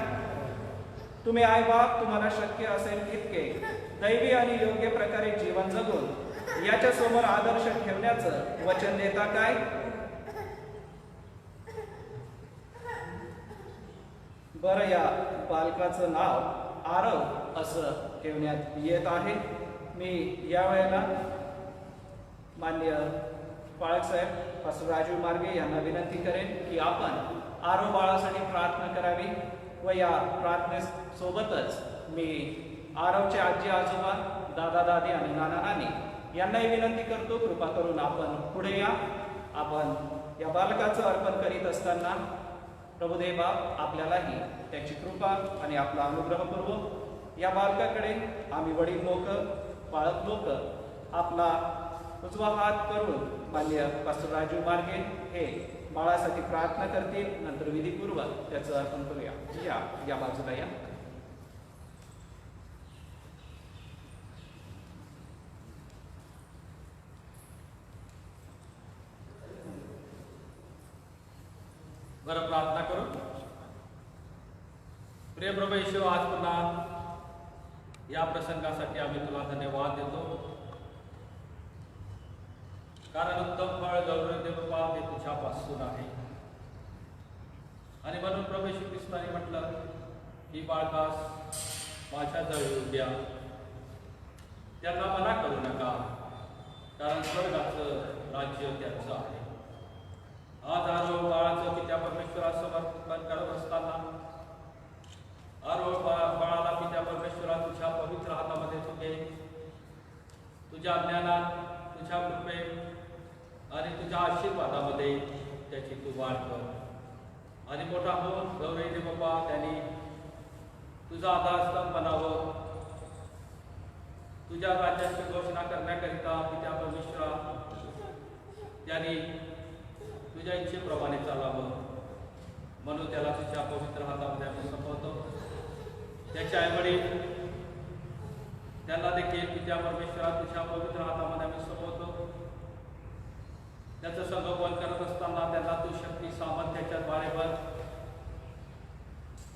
तुम्ही आई बाप तुम्हाला शक्य असेल इतके दैवी आणि योग्य प्रकारे जीवन जगून याच्या समोर आदर्श ठेवण्याचं वचन देता काय? बरं, या बालकाचं नाव आरव असं ठेवण्यात येत आहे. मी यावेळेला माननीय पाळक साहेब पासून राजू मार्गे यांना विनंती करेन की आपण आरव बाळासाठी प्रार्थना करावी व या प्रार्थनेसोबतच मी आरवचे आजी आजोबा, दादा दादी आणि नाना नानी यांनाही विनंती करतो, कृपा करून आपण पुढे या. आपण या बालकाचं अर्पण करीत असताना प्रभुदेव बाप आपल्यालाही त्याची कृपा आणि आपला अनुग्रहपूर्वक या बालकाकडे आम्ही वडील लोक, पाळक लोक आपला उजवा हात करून मान्य पास्टर राजू मार्गे हे बाळासाठी प्रार्थना करतील. नंतर विधीपूर्वक त्याचं अर्पण करूया. या बाजूला या. बरं, प्रार्थना करू. प्रिय प्रभू येशू, आज पुन्हा या प्रसंगासाठी आम्ही तुला धन्यवाद देतो, कारण उत्तम फळ गौरव बाबा हे तुझ्यापासून आहे. आणि म्हणून प्रभू येशू ख्रिस्ताने म्हटलं की बाळकास माझ्याजवळ येऊ द्या, त्यांना मना करू नका, कारण स्वर्गाचं राज्य त्यांचं आहे. आज आरोह बाळाचं पित्या परमेश्वरास समर्पण करत असताना आरोह बाळाला पित्या परमेश्वरा तुझ्या पवित्र हातामध्ये तू घे. तुझ्या ज्ञानात, तुझ्या कृपेत आणि तुझ्या आशीर्वादामध्ये त्याची तू वाढ कर. आणि मोठा होऊन गौरव दे बाबा, त्यांनी तुझा आधारस्तंभ बनावं. तुझ्या राज्याची घोषणा करण्याकरिता पित्या परमेश्वरा त्यांनी तुझ्या इच्छेप्रमाणे चालावं. म्हणून त्याला तुझ्या पवित्र हातामध्ये आम्ही सोपवतो. त्याचे आईवडील त्यांना देखील पित्या परमेश्वरा तुझ्या पवित्र हातामध्ये आम्ही सोपवतो. त्याचं संगोपन करत असताना त्यांना तू शक्ती सामर्थ्याच्या द्वारे भर.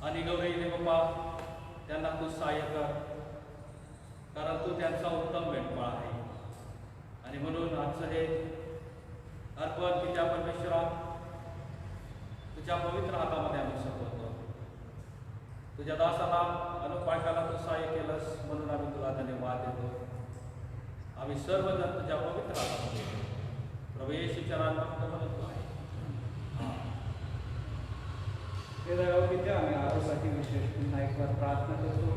आणि गौरी दे बाबा, त्यांना तू सहाय्य कर, कारण तू त्यांचा उत्तम मेंढपाळ आहे. आणि म्हणून आजचं हे अर्पण पित्या परमेश्वरा तुझ्या पवित्र हातामध्ये आम्ही सोपवतो. तुझ्या दासाला अनुपाठाला तू सहाय्य केलंस म्हणून आम्ही तुला धन्यवाद देतो. आम्ही सर्वजण तुझ्या पवित्र हातामध्ये प्रभू येशूच्या नामात म्हणतो आहे. विद्या आम्ही आरोसाठी विशेष पुन्हा एक बार प्रार्थना करतो.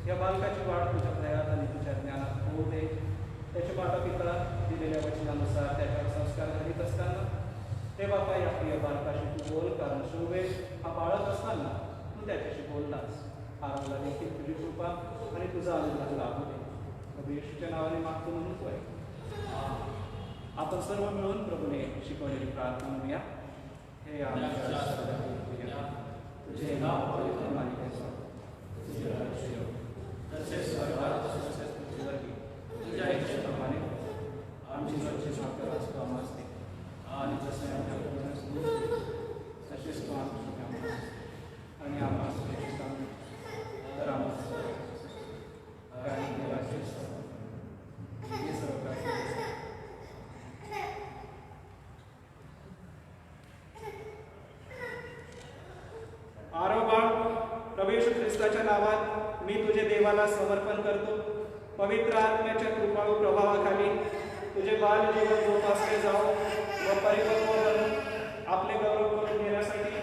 या बालकाची वाढ तुझ्या दयात आणि तुझ्या ज्ञानात होऊ दे. त्याच्या माता पिता दिलेल्या वचनानुसार त्याच्यावर संस्कार करीत असताना ते बापा या प्रिय बालकाशी तू बोल, कारण शोभे हा बाळक असताना तू त्याच्याशी बोललास. आरोला देखील तुझी कृपा आणि तुझा अनुग्रह लाभू दे. प्रभू येशूच्या नावाने मागतो म्हणून तू आहे. आपण सर्व मिळून प्रभूने शिकवलेली प्रार्थना म्हणूया. हे तुझे नाव पवित्र मानले जाओ, तुझे राज्य येवो, जसे स्वर्गात तसेच पृथ्वीवरही तुझ्या इच्छेप्रमाणे आमची रोजची भाकर आज तू आम्हास दे. आणि जसे आमच्या पूर्वजांस दूध दिले, तसेच तू आमच्या आम्हास दे. आणि आम्हास द्वेष सांगू तर आम्हास आणि हे राज्य हे सर्व काही आरोबाळ प्रभू येशू ख्रिस्ताच्या नावात मी तुझे देवाला समर्पण करतो. पवित्र आत्म्याच्या कृपाळू प्रभावाखाली तुझे बाल जीवन जोपासले जाओ व परिपक्व बनून आपले गौरव करून घेण्यासाठी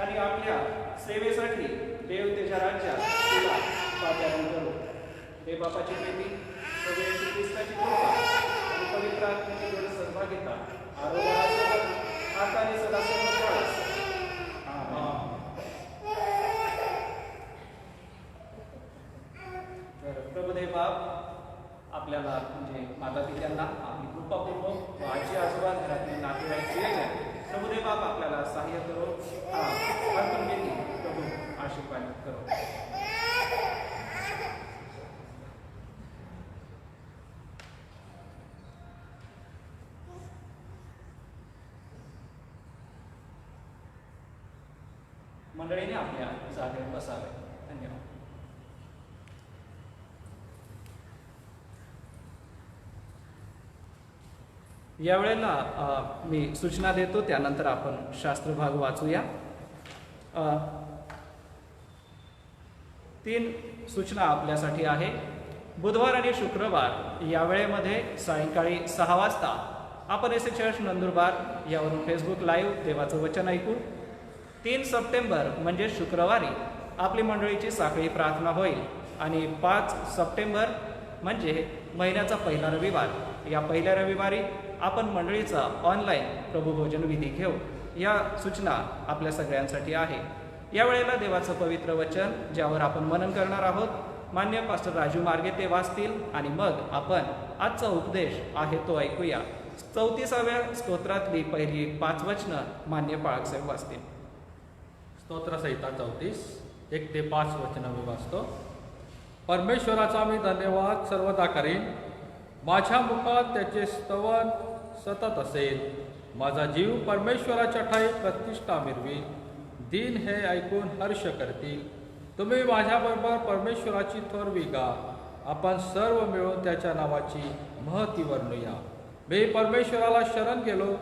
आणि आपल्या सेवेसाठी देव त्याच्या राज्यात तुला पाचारण करू. देव बापाची प्रीती, प्रभू येशू ख्रिस्ताची कृपा आणि पवित्र आत्म्याची जोड सहभागिता आरोबाळासोबत आता आणि सदा सर्व काळास. आमेन. तर प्रभुदेव बाप आपल्याला म्हणजे माता पित्यांना आपली कृपापूर्वक व आजी आजोबा घरातले नातेवाईक दिलेले प्रभुदेव बाप आपल्याला सहाय्य करो. अर्पण विधी प्रभू आशीर्वाद करो. मंडळीने आपल्या जागेवर बसावे. धन्यवाद. यावेळेला मी सूचना देतो, त्यानंतर आपण शास्त्रभाग वाचूया. 3 सूचना आपल्यासाठी आहे. बुधवार आणि शुक्रवार या वेळेमध्ये सायंकाळी 6 वाजता आपण एस चर्च नंदुरबार यावरून फेसबुक लाईव्ह देवाचं वचन ऐकू. 3 सप्टेंबर म्हणजे शुक्रवारी आपली मंडळीची साखळी प्रार्थना होईल आणि 5 सप्टेंबर म्हणजे महिन्याचा पहिला रविवार, या पहिल्या रविवारी आपण मंडळीचा ऑनलाईन प्रभुभोजन विधी घेऊ. या सूचना आपल्या सगळ्यांसाठी आहे. या वेळेला देवाचं पवित्र वचन ज्यावर आपण मनन करणार आहोत, मान्य पास्टर राजू मार्गे ते वाचतील आणि मग आपण आजचा उपदेश आहे तो ऐकूया. 34व्या स्तोत्रातली पहिली 5 वचनं मान्य पाळकसाहेब वाचतील. स्तोत्रसंहिता 34 1 ते 5 वचनं मी वाचतो. परमेश्वराचा मी धन्यवाद सर्वदा करीन, माझ्या मुखात त्याचे स्तवन सतत असेल. माझा जीव परमेश्वराच्या ठाई प्रतिष्ठा मिरवी, दिन हे ऐकून हर्ष करतील. तुम्ही माझ्याबरोबर परमेश्वराची थोरवी गा, आपण सर्व मिळून त्याच्या नावाची महती वर्णूया. मी परमेश्वराला शरण गेलो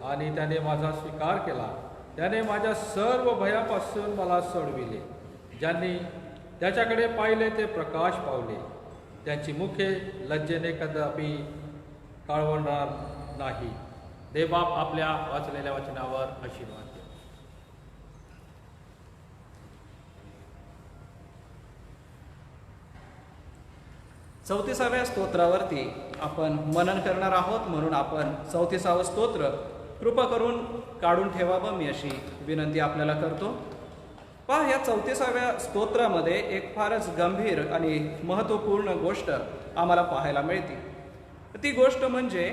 आणि त्याने माझा स्वीकार केला. त्याने माझ्या सर्व भयापासून मला सोडविले. ज्यांनी त्याच्याकडे पाहिले ते प्रकाश पावले. त्यांची मुखे लज्जेने कदापि कळवणार नाही. देवबाप आपल्या वाचलेल्या वचनावर आशीर्वाद द्या. चौतीसाव्या स्तोत्रावरती आपण मनन करणार आहोत, म्हणून आपण 34वे स्तोत्र कृपा करून काढून ठेवावं मी अशी विनंती आपल्याला करतो. पहा, या 34व्या स्तोत्रामध्ये एक फारच गंभीर आणि महत्त्वपूर्ण गोष्ट आम्हाला पाहायला मिळते. ती गोष्ट म्हणजे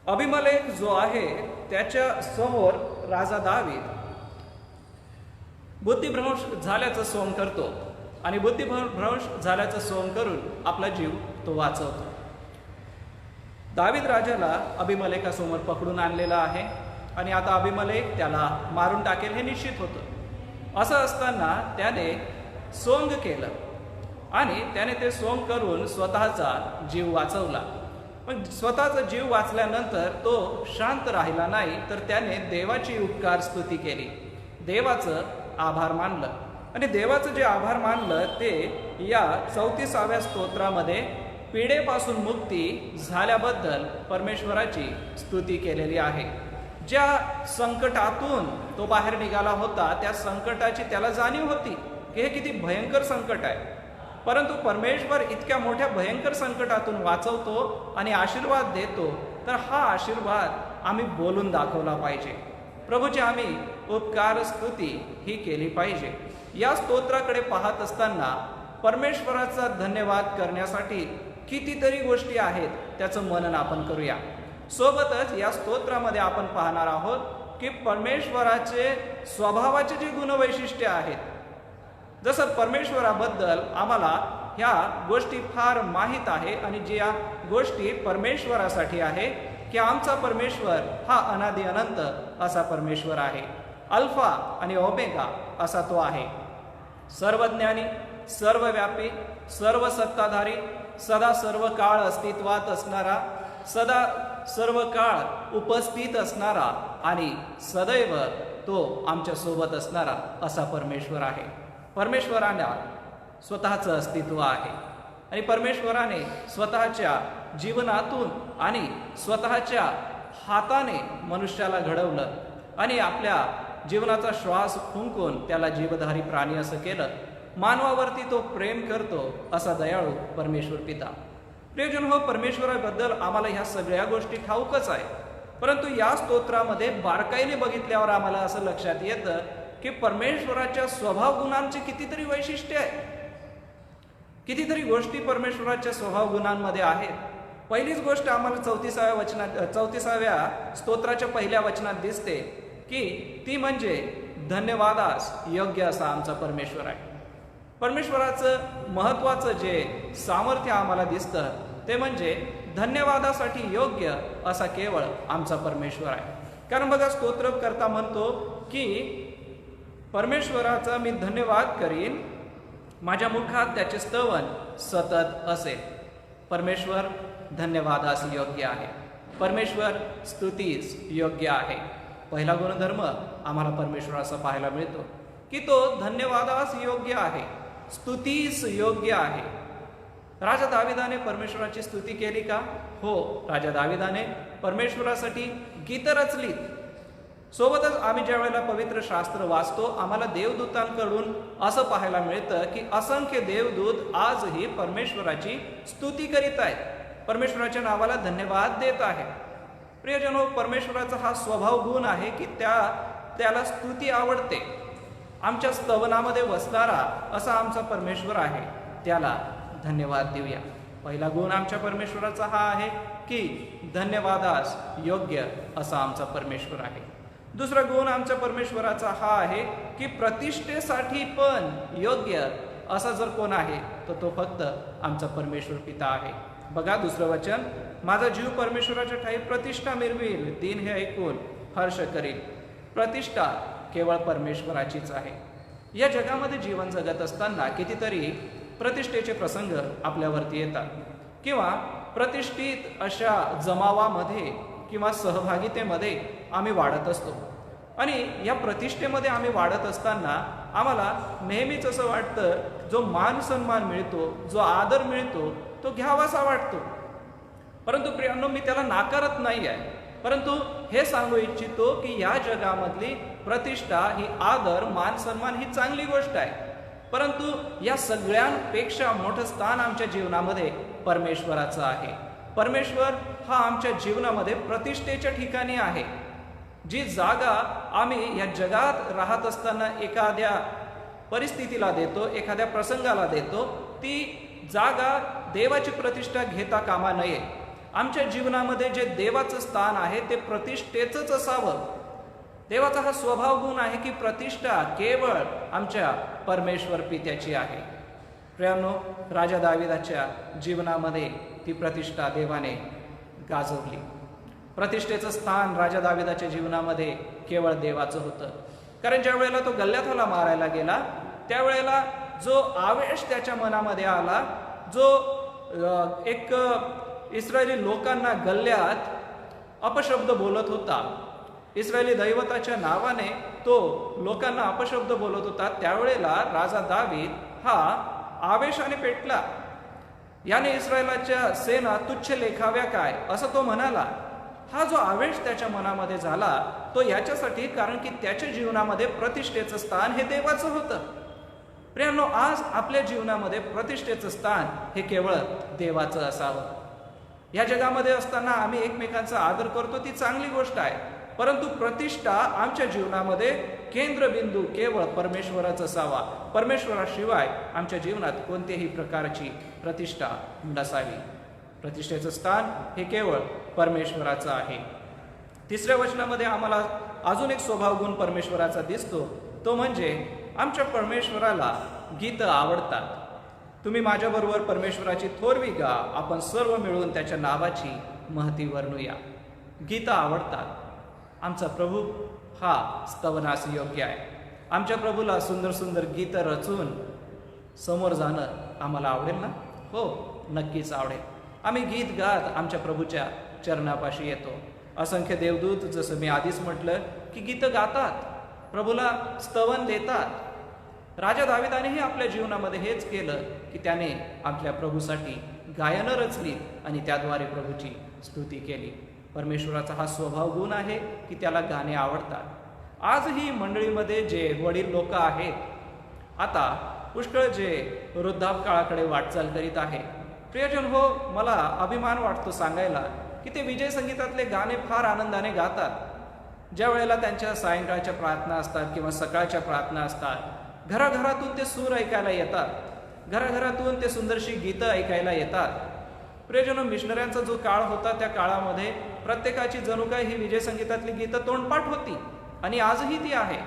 अबिमेलेक जो आहे त्याच्या समोर राजा दावीद बुद्धिभ्रंश झाल्याचं सोंग करतो आणि बुद्धिभ्रंश झाल्याचं सोंग करून आपला जीव तो वाचवतो. दावीद राजाला अबिमेलेकासमोर पकडून आणलेला आहे आणि आता अबिमेलेक त्याला मारून टाकेल हे निश्चित होतं. असं असताना त्याने सोंग केलं आणि त्याने ते सोंग करून स्वतःचा जीव वाचवला. पण स्वतःचा जीव वाचल्यानंतर तो शांत राहिला नाही, तर त्याने देवाची उपकार स्तुती केली, देवाचं आभार मानलं. आणि देवाचं जे आभार मानलं ते या 34व्या स्तोत्रामध्ये पिढेपासून मुक्ती झाल्याबद्दल परमेश्वराची स्तुती केलेली आहे. ज्या संकटातून तो बाहेर निघाला होता त्या संकटाची त्याला जाणीव होती की हे किती भयंकर संकट आहे, परंतु परमेश्वर इतक्या मोठ्या भयंकर संकटातून वाचवतो आणि आशीर्वाद देतो, तर हा आशीर्वाद आम्ही बोलून दाखवला पाहिजे. प्रभूची आम्ही उपकार स्तुती ही केली पाहिजे. या स्तोत्राकडे पाहत असताना परमेश्वराचा धन्यवाद करण्यासाठी कितीतरी गोष्टी आहेत, त्याचं मनन आपण करूया. सोबतच या स्तोत्रामध्ये आपण पाहणार आहोत की परमेश्वराचे स्वभावाचे जे गुणवैशिष्ट्य आहेत, जसं परमेश्वराबद्दल आम्हाला ह्या गोष्टी फार माहीत आहे आणि ज्या गोष्टी परमेश्वरासाठी आहे की आमचा परमेश्वर हा अनादि अनंत असा परमेश्वर आहे, अल्फा आणि ओमेगा असा तो आहे, सर्वज्ञानी, सर्वव्यापी, सर्व सत्ताधारी, सदा सर्व काळ अस्तित्वात असणारा, सदा सर्व काळ उपस्थित असणारा आणि सदैव तो आमच्या सोबत असणारा असा परमेश्वर आहे. परमेश्वराला स्वतःचं अस्तित्व आहे आणि परमेश्वराने स्वतःच्या जीवनातून आणि स्वतःच्या हाताने मनुष्याला घडवलं आणि आपल्या जीवनाचा श्वास फुंकून त्याला जीवधारी प्राणी असं केलं. मानवावरती तो प्रेम करतो असा दयाळू परमेश्वर पिता. प्रियजन हो, परमेश्वराबद्दल आम्हाला ह्या सगळ्या गोष्टी ठाऊकच आहे, परंतु या स्तोत्रामध्ये बारकाईने बघितल्यावर आम्हाला असं लक्षात येतं की परमेश्वराच्या स्वभाव गुणांचे कितीतरी वैशिष्ट्य आहे, कितीतरी गोष्टी परमेश्वराच्या स्वभाव गुणांमध्ये आहेत. पहिलीच गोष्ट आम्हाला 34व्या स्तोत्राच्या पहिल्या वचनात दिसते की ती म्हणजे धन्यवादास योग्य असा आमचा परमेश्वर आहे. परमेश्वराचं महत्वाचं जे सामर्थ्य आम्हाला दिसतं ते म्हणजे धन्यवादासाठी योग्य असा केवळ आमचा परमेश्वर आहे. कारण बघा, स्तोत्र करता म्हणतो की परमेश्वराचा मी धन्यवाद करीन, माझ्या मुखात त्याचे स्तवन सतत असेल. परमेश्वर धन्यवादास योग्य आहे, परमेश्वर स्तुतीस योग्य आहे. पहिला गुणधर्म आम्हाला परमेश्वराचा पाहायला मिळतो की तो धन्यवादास योग्य आहे, स्तुतीस योग्य आहे. राजा दाविदाने परमेश्वराची स्तुती केली का? हो, राजा दाविदाने परमेश्वरासाठी गीतं रचली. सोबतच आम्ही ज्या वेळेला पवित्र शास्त्र वाचतो आम्हाला देवदूतांकडून असं पाहायला मिळतं की असंख्य देवदूत आजही परमेश्वराची स्तुती करीत आहेत, परमेश्वराच्या नावाला धन्यवाद देत आहे. प्रियजनो, परमेश्वराचा हा स्वभाव गुण आहे की त्याला स्तुती आवडते. आमच्या स्तवनामध्ये वसणारा असा आमचा परमेश्वर आहे, त्याला धन्यवाद देऊया. पहिला गुण आमच्या परमेश्वराचा हा आहे की धन्यवादास योग्य असा आमचा परमेश्वर आहे. दुसरा गुण आमच्या परमेश्वराचा हा आहे की प्रतिष्ठेसाठी पण योग्य असा जर कोण आहे तर तो फक्त आमचा परमेश्वर पिता आहे. बघा, दुसरं वचन, माझा जीव परमेश्वराच्या ठाई प्रतिष्ठा मिरवील, दिन हे ऐकून हर्ष करील. प्रतिष्ठा केवळ परमेश्वराचीच आहे. या जगामध्ये जीवन जगत असताना कितीतरी प्रतिष्ठेचे प्रसंग आपल्यावरती येतात किंवा प्रतिष्ठित अशा जमावामध्ये किंवा सहभागितेमध्ये आम्ही वाढत असतो आणि या प्रतिष्ठेमध्ये आम्ही वाढत असताना आम्हाला नेहमीच असं वाटतं जो मान सन्मान मिळतो, जो आदर मिळतो तो घ्यावासा वाटतो. परंतु प्रियांनो, मी त्याला नाकारत नाही आहे, परंतु हे सांगू इच्छितो की या जगामधली प्रतिष्ठा ही, आदर, मान सन्मान ही चांगली गोष्ट आहे, परंतु या सगळ्यांपेक्षा मोठं स्थान आमच्या जीवनामध्ये परमेश्वराचं आहे. परमेश्वर हा आमच्या जीवनामध्ये प्रतिष्ठेच्या ठिकाणी आहे. जी जागा आम्ही या जगात राहत असताना एखाद्या परिस्थितीला देतो, एखाद्या प्रसंगाला देतो, ती जागा देवाची प्रतिष्ठा घेता कामा नये. आमच्या जीवनामध्ये जे देवाचं स्थान आहे ते प्रतिष्ठेचंच असावं. देवाचा हा स्वभाव गुण आहे की प्रतिष्ठा केवळ आमच्या परमेश्वर पित्याची आहे. प्रियांनो, राजा दाविदाच्या जीवनामध्ये ती प्रतिष्ठा देवाने गाजवली. प्रतिष्ठेचं स्थान राजा दाविदाच्या जीवनामध्ये केवळ देवाचं होतं. कारण ज्या वेळेला तो गल्ल्याथाला मारायला गेला, त्यावेळेला जो आवेश त्याच्या मनामध्ये आला, जो एक इस्रायली लोकांना गल्ल्यात अपशब्द बोलत होता, इस्रायली दैवताच्या नावाने तो लोकांना अपशब्द बोलत होता, त्यावेळेला राजा दावीद हा आवेशाने पेटला. याने इस्रायलाच्या सेना तुच्छ लेखाव्या काय, असं तो म्हणाला. हा जो आवेश त्याच्या मनामध्ये झाला तो याच्यासाठी, कारण की त्याच्या जीवनामध्ये प्रतिष्ठेचं स्थान हे देवाचं होतं. प्रियांनो, आज आपल्या जीवनामध्ये प्रतिष्ठेचं स्थान हे केवळ देवाचं असावं. या जगामध्ये असताना आम्ही एकमेकांचा आदर करतो, ती चांगली गोष्ट आहे, परंतु प्रतिष्ठा आमच्या जीवनामध्ये केंद्रबिंदू केवळ परमेश्वराचा असावा. परमेश्वराशिवाय आमच्या जीवनात कोणत्याही प्रकारची प्रतिष्ठा नसावी. प्रतिष्ठेचं स्थान हे केवळ परमेश्वराचं आहे. तिसऱ्या वचनामध्ये आम्हाला अजून एक स्वभाव गुण परमेश्वराचा दिसतो, तो म्हणजे आमच्या परमेश्वराला गीत आवडतात. तुम्ही माझ्याबरोबर परमेश्वराची थोरवी गा, आपण सर्व मिळून त्याच्या नावाची महती वर्णूया. गीत आवडतात. आमचा प्रभू हा स्तवनास योग्य आहे. आमच्या प्रभूला सुंदर सुंदर गीत रचून समोर जाणं आम्हाला आवडेल ना? हो, नक्कीच आवडेल. आम्ही गीत गात आमच्या प्रभूच्या चरणापाशी येतो. असंख्य देवदूत, जसं मी आधीच म्हटलं, की गीतं गातात, प्रभूला स्तवन देतात. राजा दाविदानेही आपल्या जीवनामध्ये हेच केलं की त्याने आपल्या प्रभूसाठी गायनं रचली आणि त्याद्वारे प्रभूची स्तुती केली. परमेश्वराचा हा स्वभाव गुण आहे की त्याला गाणे आवडतात. आजही मंडळीमध्ये जे वडील लोक आहेत, आता पुष्कळ जे वृद्धापकाळाकडे वाटचाल करीत आहे, प्रियजन हो, मला अभिमान वाटतो सांगायला की ते विजय संगीतातले गाणे फार आनंदाने गातात. ज्या वेळेला त्यांच्या सायंकाळच्या प्रार्थना असतात किंवा सकाळच्या प्रार्थना असतात, घराघरातून ते सूर ऐकायला येतात, घराघरातून ते सुंदरशी गीतं ऐकायला येतात. प्रियजन, मिशनऱ्यांचा जो काळ होता त्या काळामध्ये प्रत्येकाची जणू काय ही विजय संगीतातली गीतं तोंडपाठ होती आणि आजही ती आहे.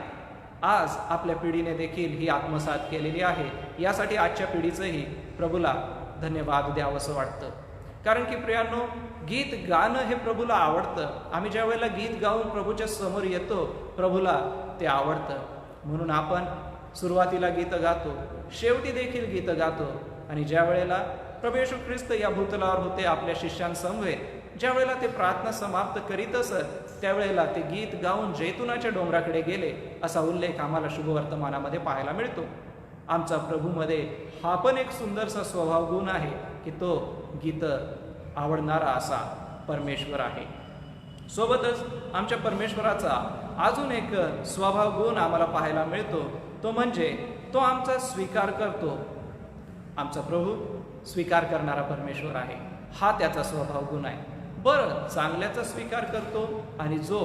आज आपल्या पिढीने देखील ही आत्मसात केलेली आहे. यासाठी आजच्या पिढीचंही प्रभूला धन्यवाद द्यावंसं वाटतं. कारण की प्रियांनो, गीत गाणं हे प्रभूला आवडतं. आम्ही ज्या वेळेला गीत गाऊन प्रभूच्या समोर येतो, प्रभूला ते आवडतं. म्हणून आपण सुरुवातीला गीतं गातो, शेवटी देखील गीतं गातो. आणि ज्या वेळेला प्रभू येशू ख्रिस्त या भूतलावर होते आपल्या शिष्यांसमवेत, ज्या वेळेला ते प्रार्थना समाप्त करीत असत, त्यावेळेला ते गीत गाऊन जैतुनाच्या डोंगराकडे गेले, असा उल्लेख आम्हाला शुभवर्तमानामध्ये पाहायला मिळतो. आमचा प्रभूमध्ये हा पण एक सुंदरसा स्वभाव गुण आहे की तो गीत आवडणारा असा परमेश्वर आहे. सोबतच आमच्या परमेश्वराचा अजून एक स्वभाव गुण आम्हाला पाहायला मिळतो, तो म्हणजे तो आमचा स्वीकार करतो. आमचा प्रभू स्वीकार करणारा परमेश्वर आहे, हा त्याचा स्वभाव गुण आहे. बरं, चांगल्याचा स्वीकार करतो आणि जो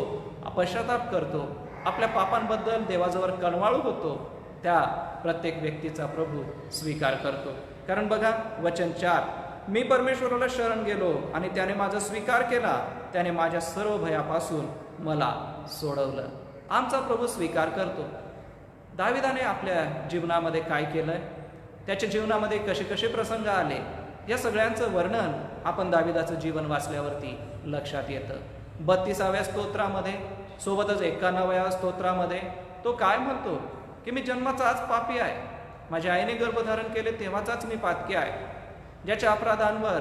पश्चाताप करतो, आपल्या पापांबद्दल देवाजवळ कणवाळू होतो, त्या प्रत्येक व्यक्तीचा प्रभू स्वीकार करतो. कारण बघा, वचन 4, मी परमेश्वराला शरण गेलो आणि त्याने माझा स्वीकार केला, त्याने माझ्या सर्व भयापासून मला सोडवलं. आमचा प्रभू स्वीकार करतो. दाविदाने आपल्या जीवनामध्ये काय केलंय, त्याच्या जीवनामध्ये कसे कसे प्रसंग आले, या सगळ्यांचं वर्णन आपण दाविदाचं जीवन वाचल्यावरती लक्षात येतं. 32व्या स्तोत्रामध्ये, सोबतच 91व्या स्तोत्रामध्ये तो काय म्हणतो की मी जन्माचाच पापी आहे, माझ्या आईने गर्भधारण केले तेव्हाचाच मी पातकी आहे, ज्याच्या अपराधांवर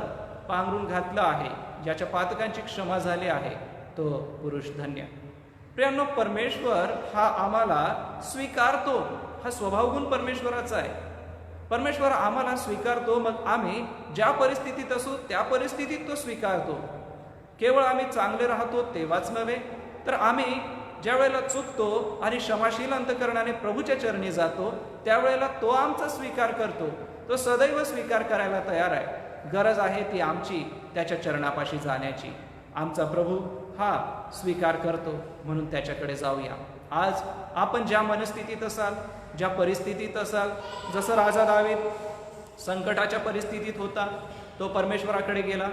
पांघरून घातलं आहे, ज्याच्या पातकांची क्षमा झाली आहे, तो पुरुष धन्य. प्रियांनो, परमेश्वर हा आम्हाला स्वीकारतो. हा स्वभावगुण परमेश्वराचा आहे. परमेश्वर आम्हाला स्वीकारतो, मग आम्ही ज्या परिस्थितीत असू त्या परिस्थितीत तो स्वीकारतो. केवळ आम्ही चांगले राहतो तेव्हाच नव्हे, तर आम्ही ज्या वेळेला चुकतो आणि क्षमाशील अंतकरणाने प्रभूच्या चरणी जातो त्यावेळेला तो आमचा स्वीकार करतो. तो सदैव स्वीकार करायला तयार आहे. गरज आहे ती आमची त्याच्या चरणापाशी जाण्याची. आमचा प्रभू हा स्वीकार करतो, म्हणून त्याच्याकडे जाऊया. आज आपण ज्या मनस्थितीत असाल, ज्या परिस्थितीत असाल, जसं राजा दावीद संकटाच्या परिस्थितीत होता, तो परमेश्वराकडे गेला.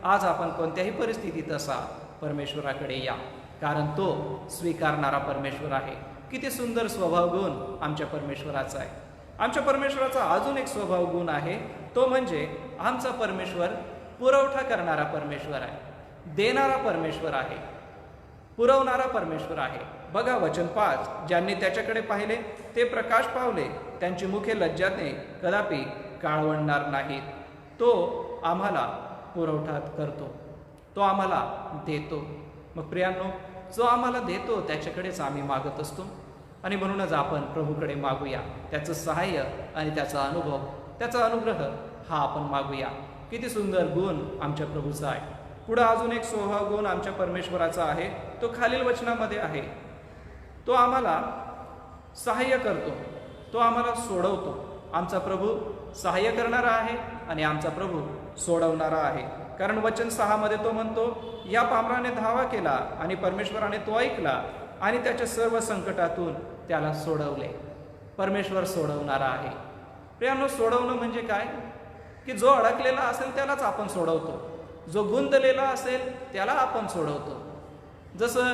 आज आपण कोणत्याही परिस्थितीत असाल, परमेश्वराकडे या, कारण तो स्वीकारणारा परमेश्वर आहे. किती सुंदर स्वभाव गुण आमच्या परमेश्वराचा आहे. आमच्या परमेश्वराचा अजून एक स्वभाव गुण आहे, तो म्हणजे आमचा परमेश्वर पुरवठा करणारा परमेश्वर आहे, देणारा परमेश्वर आहे, पुरवणारा परमेश्वर आहे. बघा वचन 5, ज्यांनी त्याच्याकडे पाहिले ते प्रकाश पावले, त्यांची मुखे लज्जाने कदापि काळवणार नाहीत. तो आम्हाला पुरवठा करतो, तो आम्हाला देतो. मग प्रियांनो, जो आम्हाला देतो त्याच्याकडेच आम्ही मागत असतो, आणि म्हणूनच आपण प्रभूकडे मागूया. त्याचं सहाय्य आणि त्याचा अनुभव, त्याचा अनुग्रह हा आपण मागूया. किती सुंदर गुण आमच्या प्रभूचा आहे. पुढे अजून एक स्वभाव गुण आमच्या परमेश्वराचा आहे, तो खालील वचनामध्ये आहे. तो आम्हाला सहाय्य करतो, तो आम्हाला सोडवतो. आमचा प्रभू सहाय्य करणारा आहे आणि आमचा प्रभू सोडवणारा आहे. कारण वचन 6 मध्ये तो म्हणतो, या पामराने धावा केला आणि परमेश्वराने तो ऐकला आणि त्याच्या सर्व संकटातून त्याला सोडवले. परमेश्वर सोडवणारा आहे. प्रियांनो, सोडवणं म्हणजे काय? की जो अडकलेला असेल त्यालाच आपण सोडवतो, जो गुंतलेला असेल त्याला आपण सोडवतो. जसं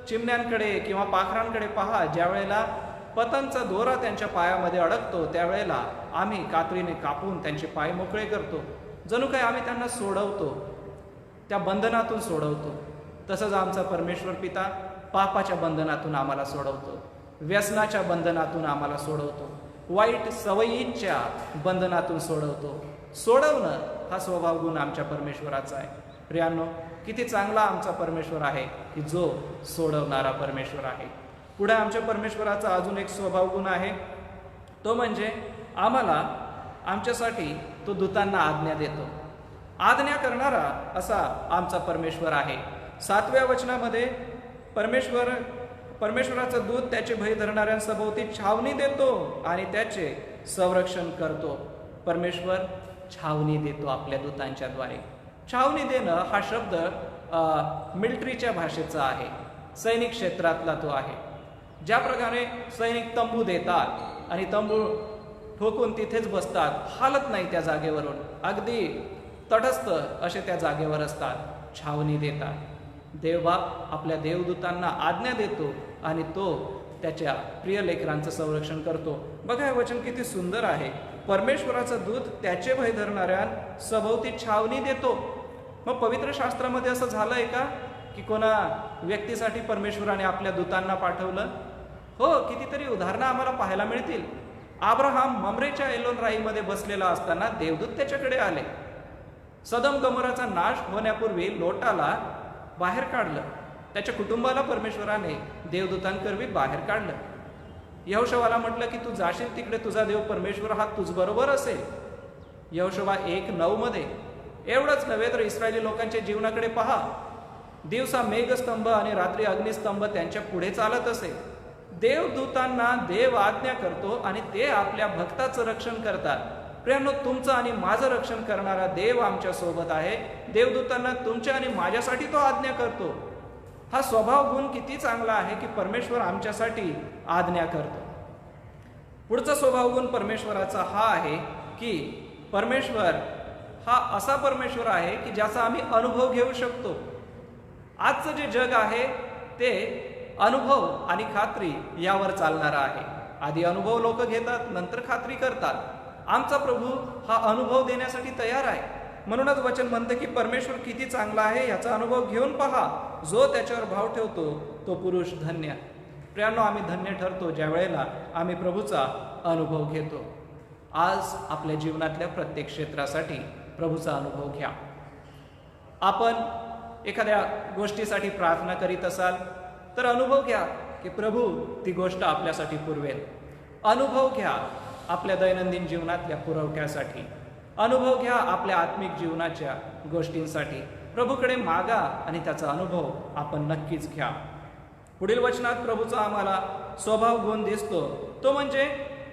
चिमण्यांकडे किंवा पाखरांकडे पहा, ज्या वेळेला पतंगचा दोरा त्यांच्या पायामध्ये अडकतो त्यावेळेला आम्ही कात्रीने कापून त्यांचे पाय मोकळे करतो. जणू काय आम्ही त्यांना सोडवतो, त्या बंधनातून सोडवतो. तसंच आमचा परमेश्वर पिता पापाच्या बंधनातून आम्हाला सोडवतो, व्यसनाच्या बंधनातून आम्हाला सोडवतो, वाईट सवयींच्या बंधनातून सोडवतो. सोडवणं हा स्वभाव गुण आमच्या परमेश्वराचा आहे. प्रियांनो, किती चांगला आमचा परमेश्वर आहे की जो सोडवणारा परमेश्वर आहे. पुढे आमच्या परमेश्वराचा अजून एक स्वभाव गुण आहे, तो म्हणजे आम्हाला आमच्यासाठी तो दूतांना आज्ञा देतो. आज्ञा करणारा असा आमचा परमेश्वर आहे. 7व्या वचनामध्ये परमेश्वराचा दूत त्याचे भय धरणाऱ्यांसभोवती छावणी देतो आणि त्याचे संरक्षण करतो. परमेश्वर छावणी देतो आपल्या दूतांच्या द्वारे. छावणी देणं हा शब्द मिलिटरीच्या भाषेचा आहे, सैनिक क्षेत्रातला तो आहे. ज्या प्रकारे सैनिक तंबू देतात आणि तंबू ठोकून तिथेच बसतात, हालत नाही त्या जागेवरून, अगदी तटस्थ असे त्या जागेवर असतात, छावणी देतात. देवबाप आपल्या देवदूतांना आज्ञा देतो आणि तो त्याच्या प्रिय लेकरांचं संरक्षण करतो. बघा, हे वचन किती सुंदर आहे. परमेश्वराचा दूत त्याचे भय धरणाऱ्या सभोवती छावणी देतो. मग पवित्र शास्त्रामध्ये असं झालंय का की कोणा व्यक्तीसाठी परमेश्वराने आपल्या दूतांना पाठवलं? हो, कितीतरी उदाहरणं आम्हाला पाहायला मिळतील. अब्राहम ममरेच्या एलोन राईमध्ये बसलेला असताना देवदूत त्याच्याकडे आले. सदम गमोराचा नाश होण्यापूर्वी लोटाला बाहेर काढलं. त्याच्या कुटुंबाला परमेश्वराने देवदूतांकरवी बाहेर काढलं. यहोशवाला म्हटलं की तू जाशील तिकडे, तुझा देव परमेश्वर हा तुझ बरोबर असेल. यहोशवा 1:9 मध्ये. एवढंच नव्हे तर इस्रायली लोकांच्या जीवनाकडे पहा. दिवसा मेघस्तंभ आणि रात्री अग्निस्तंभ त्यांच्या पुढे चालत असे. देवदूतांना देव आज्ञा करतो आणि ते आपल्या भक्ताचं रक्षण करतात. प्रियांनो, तुमचं आणि माझं रक्षण करणारा देव आमच्या सोबत आहे. देवदूतांना तुमच्या आणि माझ्यासाठी तो आज्ञा करतो. हा स्वभाव गुण किती चांगला आहे की परमेश्वर आमच्यासाठी आज्ञा करतो. पुढचा स्वभाव गुण परमेश्वराचा हा आहे की परमेश्वर हा असा परमेश्वर आहे की ज्याचा आम्ही अनुभव घेऊ शकतो. आजचं जे जग आहे ते अनुभव आणि खात्री यावर चालणारा आहे. आधी अनुभव लोक घेतात, नंतर खात्री करतात. आमचा प्रभू हा अनुभव देण्यासाठी तयार आहे. म्हणूनच वचन म्हणते की परमेश्वर किती चांगला आहे याचा अनुभव घेऊन पहा. जो त्याच्यावर भाव ठेवतो तो पुरुष धन्य. प्रियांनो, आम्ही धन्य ठरतो ज्या वेळेला आम्ही प्रभूचा अनुभव घेतो. आज आपल्या जीवनातल्या प्रत्येक क्षेत्रासाठी प्रभूचा अनुभव घ्या. आपण एखाद्या गोष्टीसाठी प्रार्थना करीत असाल तर अनुभव घ्या की प्रभू ती गोष्ट आपल्यासाठी पुरवेल. अनुभव घ्या आपल्या दैनंदिन जीवनातल्या पुरवठ्यासाठी, अनुभव घ्या आपल्या आत्मिक जीवनाच्या गोष्टींसाठी. प्रभूकडे मागा आणि त्याचा अनुभव आपण नक्कीच घ्या. पुढील वचनात प्रभूचा आम्हाला स्वभाव गुण दिसतो, तो म्हणजे